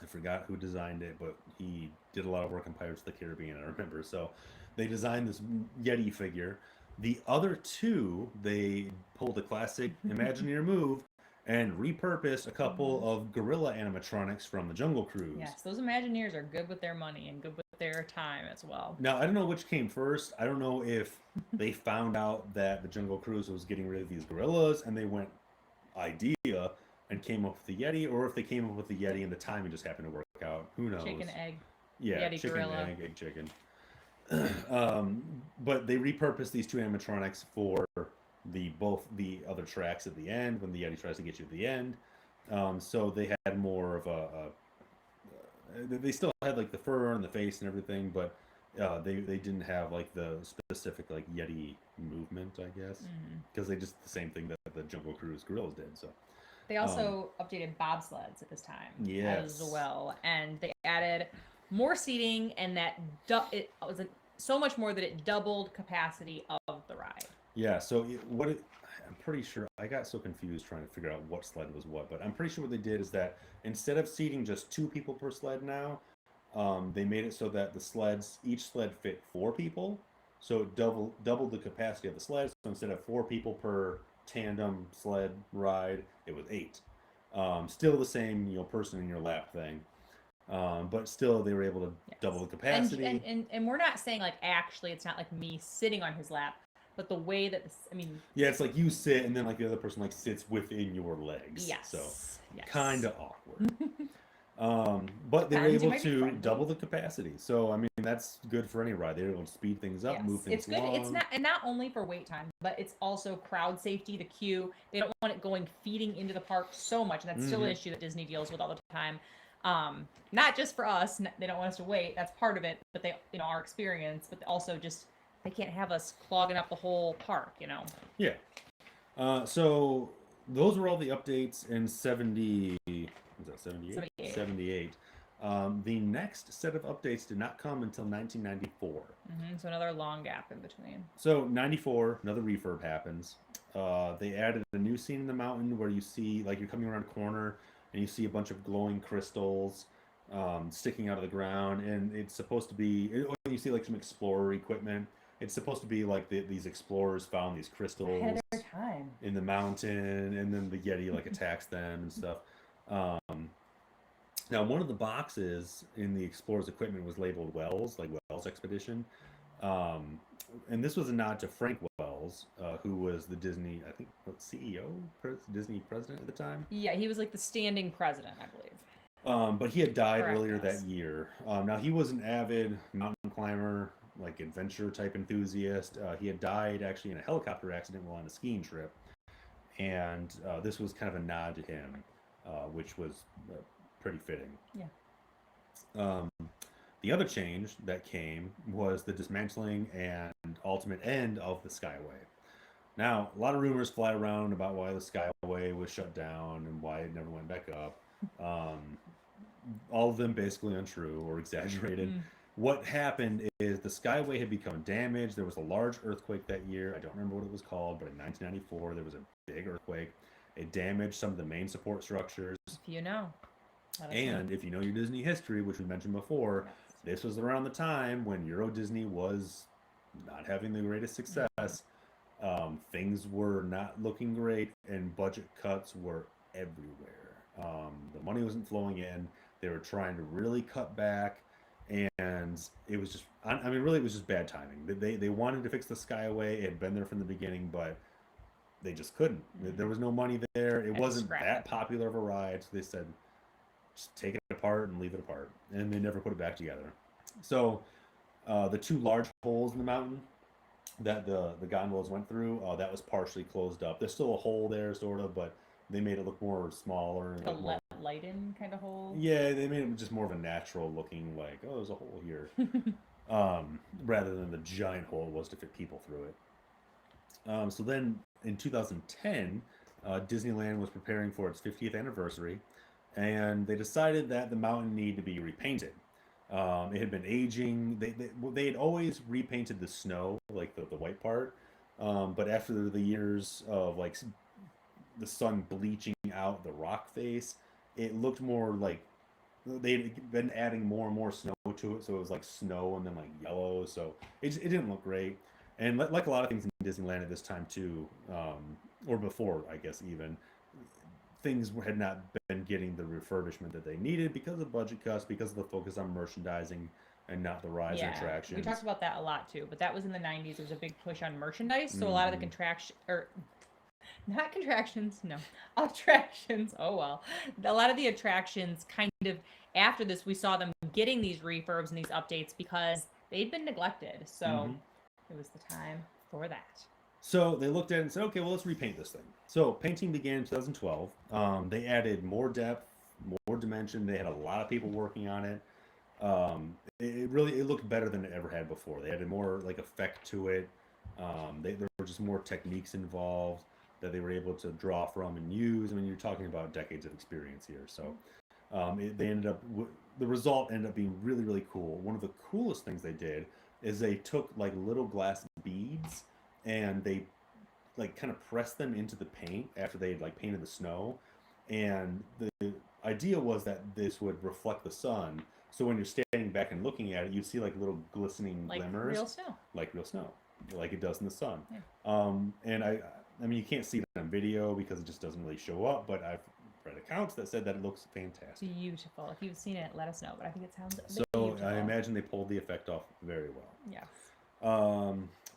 forgot who designed it, but he did a lot of work on Pirates of the Caribbean, I remember. So they designed this Yeti figure. The other 2, they pulled a classic Imagineer move and repurposed a couple of gorilla animatronics from the Jungle Cruise. Yes, those Imagineers are good with their money and good with their time as well. Now, I don't know which came first. I don't know if they found out that the Jungle Cruise was getting rid of these gorillas and they went idea and came up with the Yeti, or if they came up with the Yeti and the timing just happened to work out. Who knows? Chicken, egg. Yeah, Yeti, chicken, gorilla. egg, chicken. But they repurposed these 2 animatronics for both the other tracks at the end when the Yeti tries to get you at the end. So they had more of they still had like the fur and the face and everything, but they didn't have like the specific like Yeti movement, I guess, because they just the same thing that the Jungle Cruise gorillas did. So they also updated bobsleds at this time yes. as well, and they added more seating, and it was so much more that it doubled capacity of the ride. Yeah, so I'm pretty sure I got so confused trying to figure out what sled was what, but I'm pretty sure what they did is that instead of seating just 2 people per sled now, they made it so that each sled fit 4 people, so it doubled the capacity of the sled. So instead of 4 people per tandem sled ride, it was 8. Still the same, person in your lap thing. But still, they were able to double the capacity. And we're not saying like actually, it's not like me sitting on his lap, but the way that yeah, it's like you sit and then like the other person like sits within your legs. Yes. So yes. Kind of awkward. But they were able to double the capacity. So I mean, that's good for any ride. They're able to speed things up, move things along. It's not only for wait time, but it's also crowd safety. The queue. They don't want it feeding into the park so much, and that's still an issue that Disney deals with all the time. Not just for us, they don't want us to wait, that's part of it, but they, our experience, but also just, they can't have us clogging up the whole park, Yeah. So those were all the updates in 78? 78. The next set of updates did not come until 1994. So another long gap in between. So 94, another refurb happens. They added a new scene in the mountain where you see, like, you're coming around a corner and you see a bunch of glowing crystals sticking out of the ground, and it's supposed to be, you see like some explorer equipment. It's supposed to be like these explorers found these crystals ahead of their time in the mountain, and then the Yeti like attacks them and stuff. Now, one of the boxes in the explorer's equipment was labeled Wells, like Wells Expedition. And this was a nod to Frank Wells, who was the Disney, I think, CEO, Disney president at the time. Yeah, he was like the standing president, I believe. But he had died earlier that year. Now, he was an avid mountain climber, like adventure type enthusiast. He had died actually in a helicopter accident while on a skiing trip. And this was kind of a nod to him, which was pretty fitting. Yeah. The other change that came was the dismantling and ultimate end of the Skyway. Now, a lot of rumors fly around about why the Skyway was shut down and why it never went back up. All of them basically untrue or exaggerated. What happened is the Skyway had become damaged. There was a large earthquake that year. I don't remember what it was called, but in 1994, there was a big earthquake. It damaged some of the main support structures. If you know. And if you know your Disney history, which we mentioned before, this was around the time when Euro Disney was not having the greatest success. Things were not looking great, and budget cuts were everywhere. The money wasn't flowing in. They were trying to really cut back, and it was just, I mean, really, it was just bad timing. They wanted to fix the Skyway. It had been there from the beginning, but they just couldn't. There was no money there. It wasn't that popular of a ride, so they said, just take it apart and leave it apart, and they never put it back together. So the two large holes in the mountain that the gondolas went through, that was partially closed up. There's still a hole there, sort of, but they made it look more smaller. Like a light-in kind of hole? Yeah, they made it just more of a natural looking, like, oh, there's a hole here, rather than the giant hole it was to fit people through it. So then in 2010, Disneyland was preparing for its 50th anniversary, and they decided that the mountain needed to be repainted. It had been aging. They had always repainted the snow, like the white part. But after the years of like the sun bleaching out the rock face, it looked more like they'd been adding more and more snow to it, so it was like snow and then like yellow. So it didn't look great. And like a lot of things in Disneyland at this time too, or before, I guess even things had not been getting the refurbishment that they needed because of budget cuts, because of the focus on merchandising and not the rides and Yeah, attractions. we talked about that a lot too, but that was in the 90s. There was a big push on merchandise, so a lot of the Hmm. contraction or not contractions, no, attractions. Oh well, a lot of the attractions kind of after this, we saw them getting these refurbs and these updates because they'd been neglected. So Hmm. it was the time for that. So they looked at it and said, okay, well, let's repaint this thing. So painting began in 2012. They added more depth, more dimension. They had a lot of people working on it. It really it looked better than it ever had before. They added more like effect to it. There were just more techniques involved that they were able to draw from and use. I mean, you're talking about decades of experience here. So they ended up the result ended up being really really cool. One of the coolest things they did is they took like little glass beads and they like kind of pressed them into the paint after they had like painted the snow, and the idea was that this would reflect the sun. So when you're standing back and looking at it, you see like little glistening Like glimmers, real snow. like real snow, like it does in the sun. Yeah. And I mean, you can't see that on video because it just doesn't really show up. But I've read accounts that said that it looks fantastic. Beautiful. If you've seen it, let us know. But I think it sounds So beautiful. I imagine they pulled the effect off very well. Yes.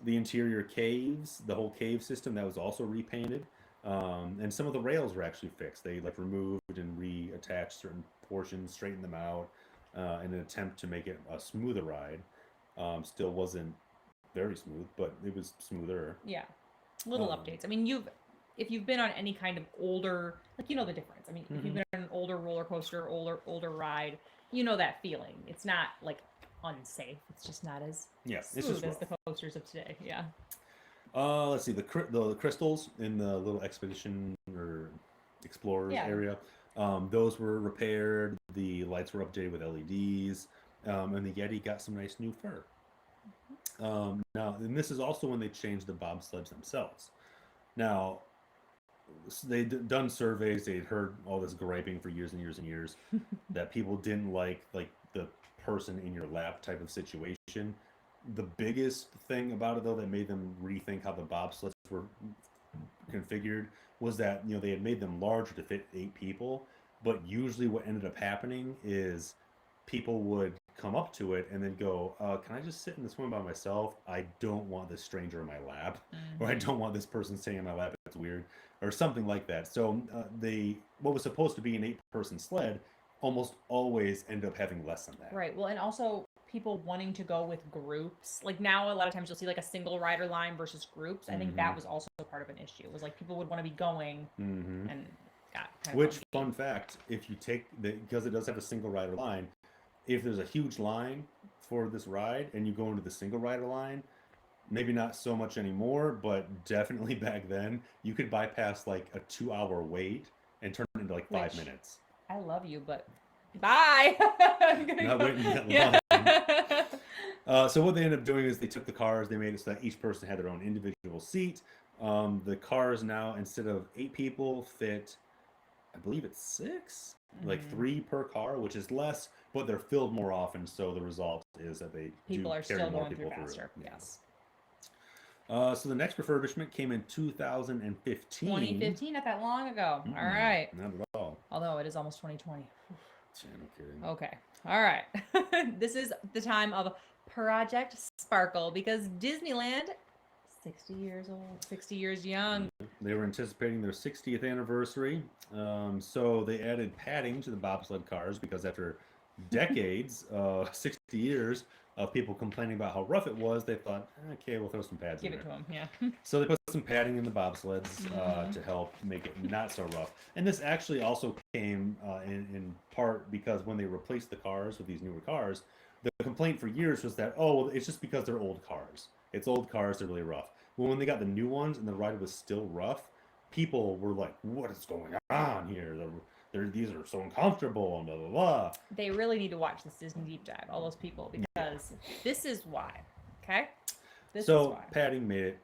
The interior caves, the whole cave system, that was also repainted. And some of the rails were actually fixed. They like removed and reattached certain portions, straightened them out in an attempt to make it a smoother ride. Still wasn't very smooth, but it was smoother. Yeah. Little Um, updates. I mean, if you've been on any kind of older, like you know the difference. I mean, if you've Mhm. been on an older roller coaster, older ride, you know that feeling. It's not like unsafe. It's just not as Yeah, it's smooth just as rough. the coasters of today. Yeah. Let's see the crystals in the little expedition or explorers Yeah. area. Those were repaired. The lights were updated with LEDs, and the Yeti got some nice new fur. Now, and this is also when they changed the bobsleds themselves. Now, they'd done surveys. They'd heard all this griping for years and years and years that people didn't like the person in your lap type of situation. The biggest thing about it though that made them rethink how the bobsleds were configured was that they had made them larger to fit 8 people, but usually what ended up happening is people would come up to it and then go, "Can I just sit in this one by myself? I don't want this stranger in my lap, or I Mm-hmm. don't want this person sitting in my lap. It's weird." Or something like that. So they what was supposed to be an 8-person sled almost always end up having less than that. Right. Well, and also people wanting to go with groups. Like now, a lot of times you'll see like a single rider line versus groups. I think Hmm. that was also part of an issue. It was like people would want to be going Hmm. and got kind of Which, funky. fun fact, if you take because it does have a single rider line, if there's a huge line for this ride and you go into the single rider line, maybe not so much anymore, but definitely back then, you could bypass like a 2-hour wait and turn it into like five Which minutes. I love you, but bye. I'm gonna Not go. waiting that Yeah. long. So what they ended up doing is they took the cars, they made it so that each person had their own individual seat. The cars now, instead of 8 people, fit, I believe it's 6, like Mhm. 3 per car, which is less, but they're filled more often. So the result is that they People do are carry still more going through people faster. through. Yes. So the next refurbishment came in 2015. 2015, not that long ago. All Mm-mm, right. not at all. Although it is almost 2020. Yeah, no kidding. Okay. All right. This is the time of Project Sparkle because Disneyland, 60 years old, 60 years young. They were anticipating their 60th anniversary, so they added padding to the bobsled cars because after decades, 60 years of people complaining about how rough it was, they thought, okay, we'll throw some pads Give in it to there. him. Yeah. So they put some padding in the bobsleds Mhm. to help make it not so rough. And this actually also came in part because when they replaced the cars with these newer cars, the complaint for years was that, oh, well, it's just because they're old cars. It's old cars, they're really rough. Well, when they got the new ones and the ride was still rough, people were like, what is going on here? these are so uncomfortable and blah blah blah. They really need to watch this Disney deep dive, all those people, because this is why. Okay? This is why. Padding made it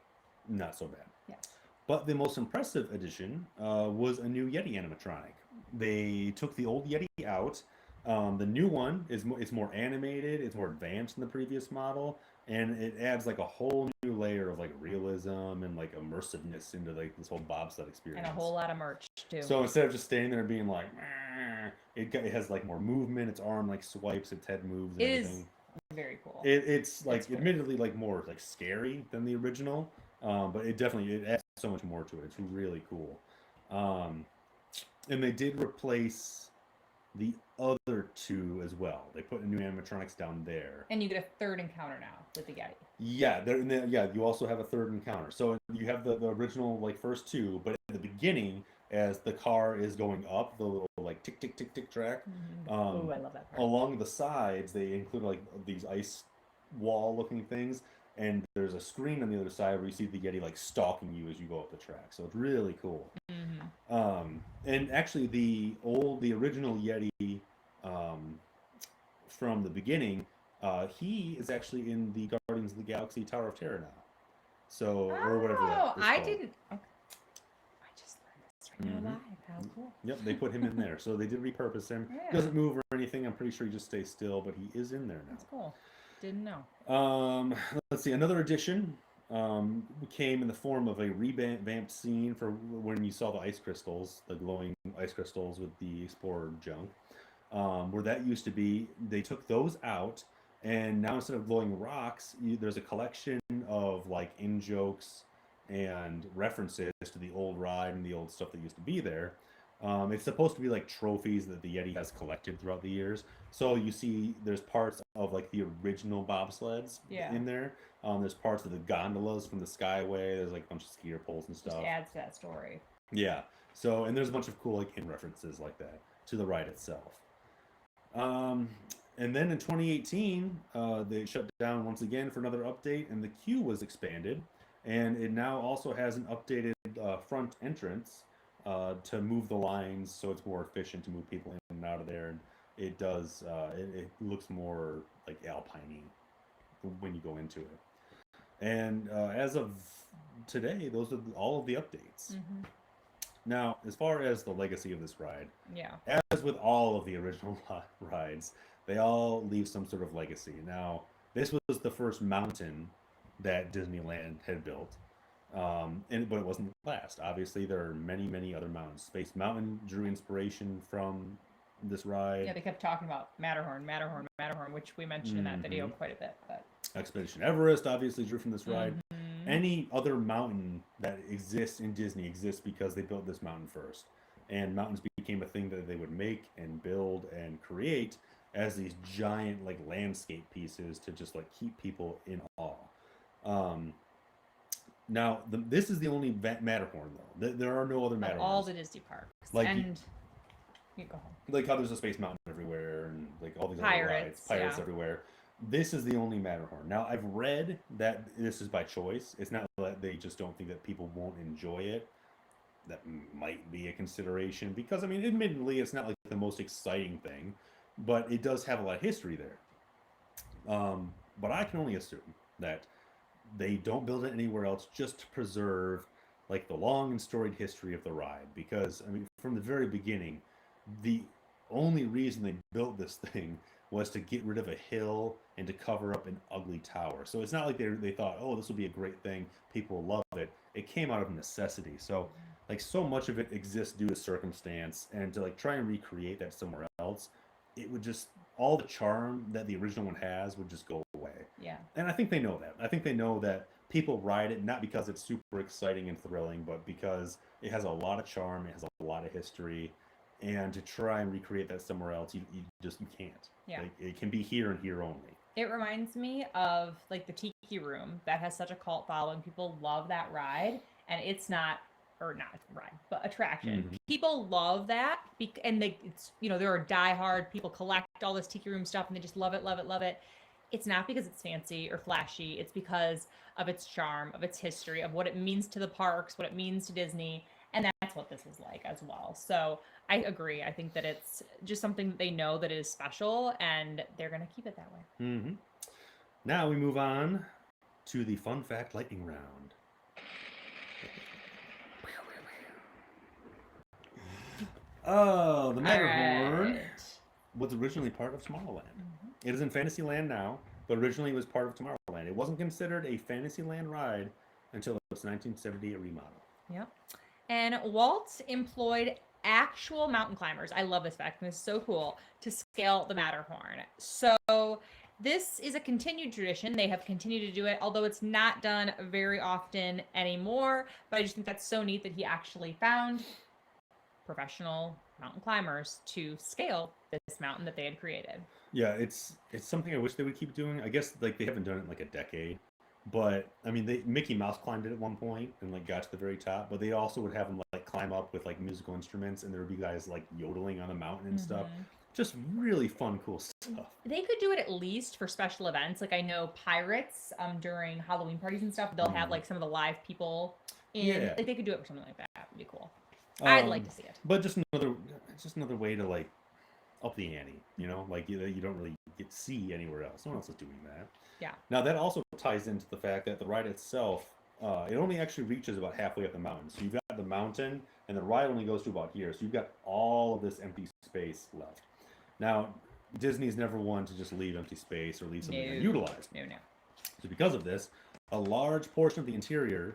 not so bad. Yes. But the most impressive addition was a new Yeti animatronic. They took the old Yeti out. The new one it's more animated, it's more advanced than the previous model, and it adds like a whole new layer of like realism and like immersiveness into like this whole bobsled experience. And a whole lot of merch too. So instead of just standing there being like, it has like more movement. Its arm like swipes, its head moves. And everything. Very cool. It's like admittedly like more like scary than the original, but it adds so much more to it. It's really cool. And they did replace the other two as well. They put new animatronics down there. And you get a third encounter now with the Yeti. Yeah, you also have a third encounter. So you have the original like first two, but at the beginning, as the car is going up the little like tick tick tick tick track, I love that part. along the sides they include like these ice wall looking things, and there's a screen on the other side where you see the Yeti like stalking you as you go up the track. So it's really cool. And actually the original Yeti from the beginning, he is actually in the Guardians of the Galaxy Tower of Terror now. So or whatever that is I called. didn't. Okay. I just learned this right now live. How cool. Yep, they put him in there. So they did repurpose him. Yeah. He doesn't move or anything. I'm pretty sure he just stays still, but he is in there now. That's cool. Didn't know. Let's see. Another addition came in the form of a revamped scene for when you saw the ice crystals, the glowing ice crystals with the Explorer junk. Where that used to be, they took those out, and now instead of glowing rocks, there's a collection of like in-jokes and references to the old ride and the old stuff that used to be there. It's supposed to be like trophies that the Yeti has collected throughout the years. So you see there's parts of like the original bobsleds in there. There's parts of the gondolas from the Skyway. There's like a bunch of skier poles and stuff. Just adds to that story. Yeah. So, and there's a bunch of cool like in references like that to the ride itself. And then in 2018, they shut down once again for another update, and the queue was expanded, and it now also has an updated front entrance to move the lines so it's more efficient to move people in and out of there. And it does, it looks more like alpine-y when you go into it. And as of today, those are all of the updates. Now, as far as the legacy of this ride, as with all of the original rides, they all leave some sort of legacy. Now, this was the first mountain that Disneyland had built, but it wasn't the last. Obviously, there are many, many other mountains. Space Mountain drew inspiration from this ride. Yeah, they kept talking about Matterhorn, which we mentioned in that video quite a bit. But Expedition Everest obviously drew from this ride. Any other mountain that exists in Disney exists because they built this mountain first. And mountains became a thing that they would make and build and create as these giant like landscape pieces to just like keep people in awe. Now, this is the only Matterhorn though. There are no other Matterhorns. All the Disney parks. Like you go home. Like how there's a Space Mountain everywhere and like all these Pirates, other rides, everywhere. This is the only Matterhorn. Now, I've read that this is by choice. It's not that they just don't think that people won't enjoy it. That might be a consideration because, I mean, admittedly, it's not like the most exciting thing, but it does have a lot of history there. But I can only assume that they don't build it anywhere else just to preserve like the long and storied history of the ride. Because, I mean, from the very beginning, the only reason they built this thing was to get rid of a hill and to cover up an ugly tower. So it's not like they thought, oh, this will be a great thing, people will love it. It came out of necessity. So like so much of it exists due to circumstance, and to like try and recreate that somewhere else, it would just, all the charm that the original one has would just go away. Yeah. And I think they know that. I think they know that people ride it not because it's super exciting and thrilling, but because it has a lot of charm, it has a lot of history. And to try and recreate that somewhere else, you can't. Yeah. Like, it can be here and here only. It reminds me of like the Tiki Room that has such a cult following. People love that ride, and it's not ride, but attraction. People love that, and it's there are diehard people collect all this Tiki Room stuff, and they just love it, love it, love it. It's not because it's fancy or flashy. It's because of its charm, of its history, of what it means to the parks, what it means to Disney. And that's what this is like as well. So I agree. I think that it's just something that they know that it is special, and they're going to keep it that way. Mm-hmm. Now we move on to the fun fact lightning round. Oh, the Matterhorn was originally part of Tomorrowland. It is in Fantasyland now, but originally it was part of Tomorrowland. It wasn't considered a Fantasyland ride until its 1978 remodel. Yep. And Walt employed actual mountain climbers. I love this fact. This is so cool, to scale the Matterhorn. So this is a continued tradition. They have continued to do it, although it's not done very often anymore. But I just think that's so neat that he actually found professional mountain climbers to scale this mountain that they had created. Yeah, it's something I wish they would keep doing. I guess like they haven't done it in like a decade. But I mean, Mickey Mouse climbed it at one point and like got to the very top. But they also would have them like climb up with like musical instruments, and there would be guys like yodeling on the mountain and stuff. Just really fun, cool stuff. They could do it at least for special events. Like I know Pirates, during Halloween parties and stuff, they'll have like some of the live people in. Yeah. Like they could do it for something like that. It'd be cool. I'd like to see it. But just another way to like up the ante, you know, like you don't really get to see anywhere else. No one else is doing that. Yeah. Now that also ties into the fact that the ride itself, it only actually reaches about halfway up the mountain. So you've got the mountain, and the ride only goes to about here. So you've got all of this empty space left. Now, Disney's never one to just leave empty space or leave something unutilized. No. So because of this, a large portion of the interior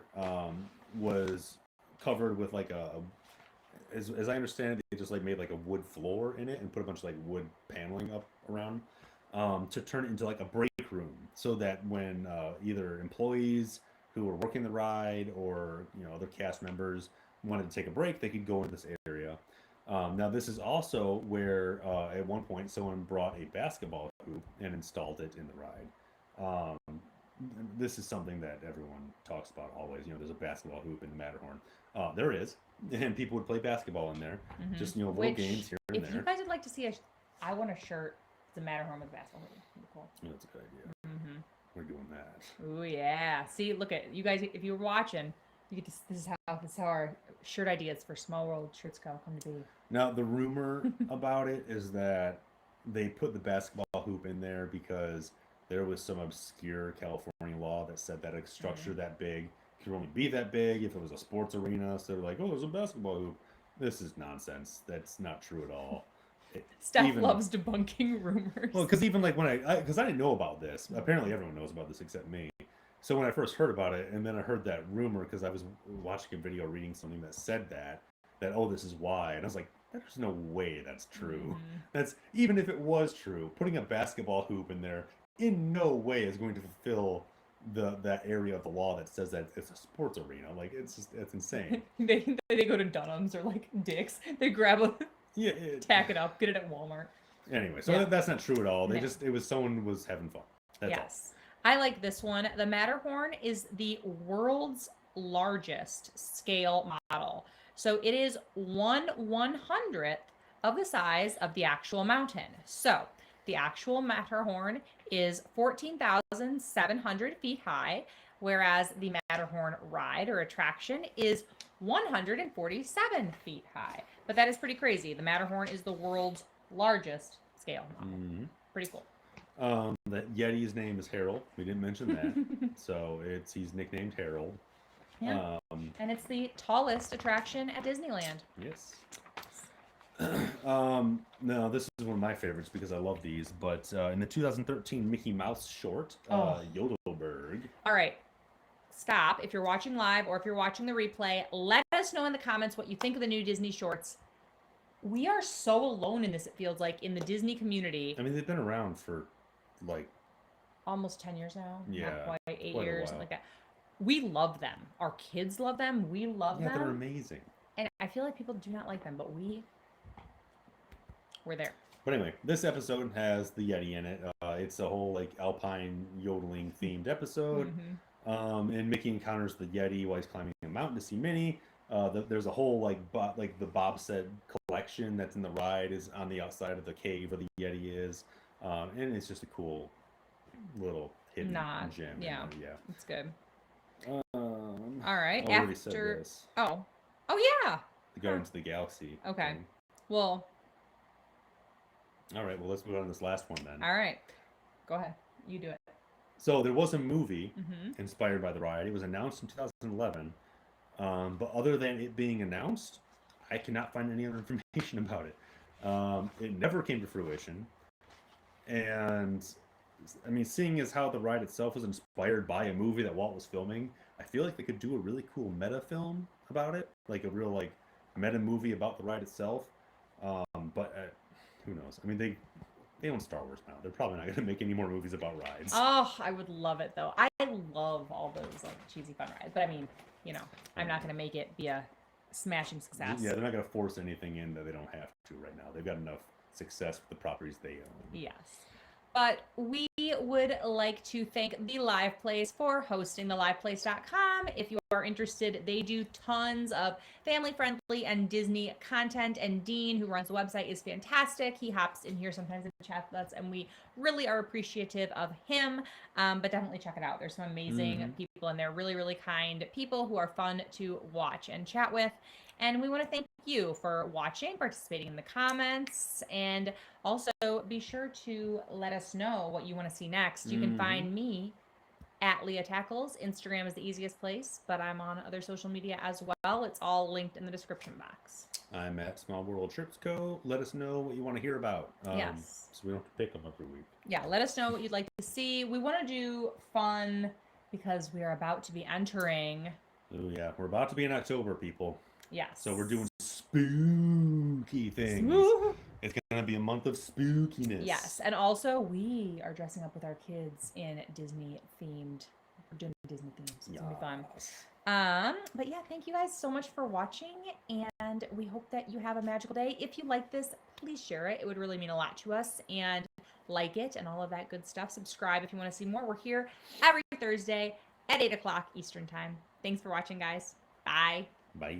was covered with like as I understand it, they just like made like a wood floor in it and put a bunch of like wood paneling up around to turn it into like a break room, so that when either employees who were working the ride or other cast members wanted to take a break, they could go into this area. Now this is also where at one point someone brought a basketball hoop and installed it in the ride. This is something that everyone talks about always. There's a basketball hoop in the Matterhorn. There is, and people would play basketball in there. Just little games here and there. If you guys would like to see I want a shirt, the Matterhorn with a basketball hoop. That'd be cool. Yeah, that's a good idea. We're doing that. Oh yeah. See, look at you guys. If you were watching, you get to, this is how our shirt ideas for Small World Shirts come to be. Now the rumor about it is that they put the basketball hoop in there because there was some obscure California law that said that a structure that big could only be that big if it was a sports arena. So they're like, oh, there's a basketball hoop. This is nonsense. That's not true at all. Steph loves debunking rumors. Well, because even like because I didn't know about this. Apparently everyone knows about this except me. So when I first heard about it, and then I heard that rumor because I was watching a video reading something that said that oh, this is why, and I was like, there's no way that's true. That's, even if it was true, putting a basketball hoop in there in no way is going to fulfill that area of the law that says that it's a sports arena. Like it's insane. they go to Dunham's or like Dick's. They grab a tack it up, get it at Walmart. Anyway, so that's not true at all. It was someone was having fun. That's all. I like this one. The Matterhorn is the world's largest scale model. So it is 1/100th of the size of the actual mountain. So the actual Matterhorn is 14,700 feet high, whereas the Matterhorn ride or attraction is 147 feet high. But that is pretty crazy. The Matterhorn is the world's largest scale model. Pretty cool. The Yeti's name is Harold. We didn't mention that. So he's nicknamed Harold. Yeah. And it's the tallest attraction at Disneyland. Yes. No, this is one of my favorites because I love these. But in the 2013 Mickey Mouse short, Yodelberg. All right. Stop. If you're watching live or if you're watching the replay, let us know in the comments what you think of the new Disney shorts. We are so alone in this, it feels like, in the Disney community. I mean, they've been around for like almost 10 years now. Yeah. Not quite 8 years, something like that. We love them. Our kids love them. We love them. Yeah, they're amazing. And I feel like people do not like them, but we're there. But anyway, this episode has the Yeti in it. It's a whole like alpine yodeling themed episode. And Mickey encounters the Yeti while he's climbing a mountain to see Minnie. There's a whole like the bobsled collection that's in the ride is on the outside of the cave where the Yeti is. And it's just a cool little hidden gem. Yeah, it's good. All right. After Oh yeah. the Guardians of the Galaxy. Okay. thing. Well, All right, well, let's move on to this last one then. all right. Go ahead. You do it. So there was a movie Mm-hmm. inspired by the ride. It was announced in 2011, but other than it being announced, I cannot find any other information about it. It never came to fruition, and I mean, seeing as how the ride itself was inspired by a movie that Walt was filming, I feel like they could do a really cool meta film about it, like a real like meta movie about the ride itself. But who knows? I mean, they own Star Wars now. They're probably not going to make any more movies about rides. Oh, I would love it though. I love all those like cheesy fun rides. But I mean, I'm not gonna make it be a smashing success. Yeah, they're not going to force anything in that they don't have to right now. They've got enough success with the properties they own. Yes. But we would like to thank The Live Place for hosting theliveplace.com. If you are interested, they do tons of family-friendly and Disney content, and Dean, who runs the website, is fantastic. He hops in here sometimes and chats with us, and we really are appreciative of him. But definitely check it out. There's some amazing people in there, really, really kind people who are fun to watch and chat with. And we want to thank you for watching, participating in the comments, and also be sure to let us know what you want to see next. You can find me at LeahTackles. Instagram is the easiest place, but I'm on other social media as well. It's all linked in the description box. I'm at Small World Trips Co. Let us know what you want to hear about. Yes. So we don't have to pick them every week. Yeah, let us know what you'd like to see. We want to do fun because we are about to be entering. Oh yeah, we're about to be in October, people. Yes. So we're doing spooky things. It's going to be a month of spookiness. Yes, and also we are dressing up with our kids in Disney themed. We're doing Disney themes. It's gonna be fun. But yeah, thank you guys so much for watching, and we hope that you have a magical day. If you like this, please share it. It would really mean a lot to us, and like it and all of that good stuff. Subscribe if you want to see more. We're here every Thursday at 8 o'clock Eastern time. Thanks for watching, guys. Bye. Bye.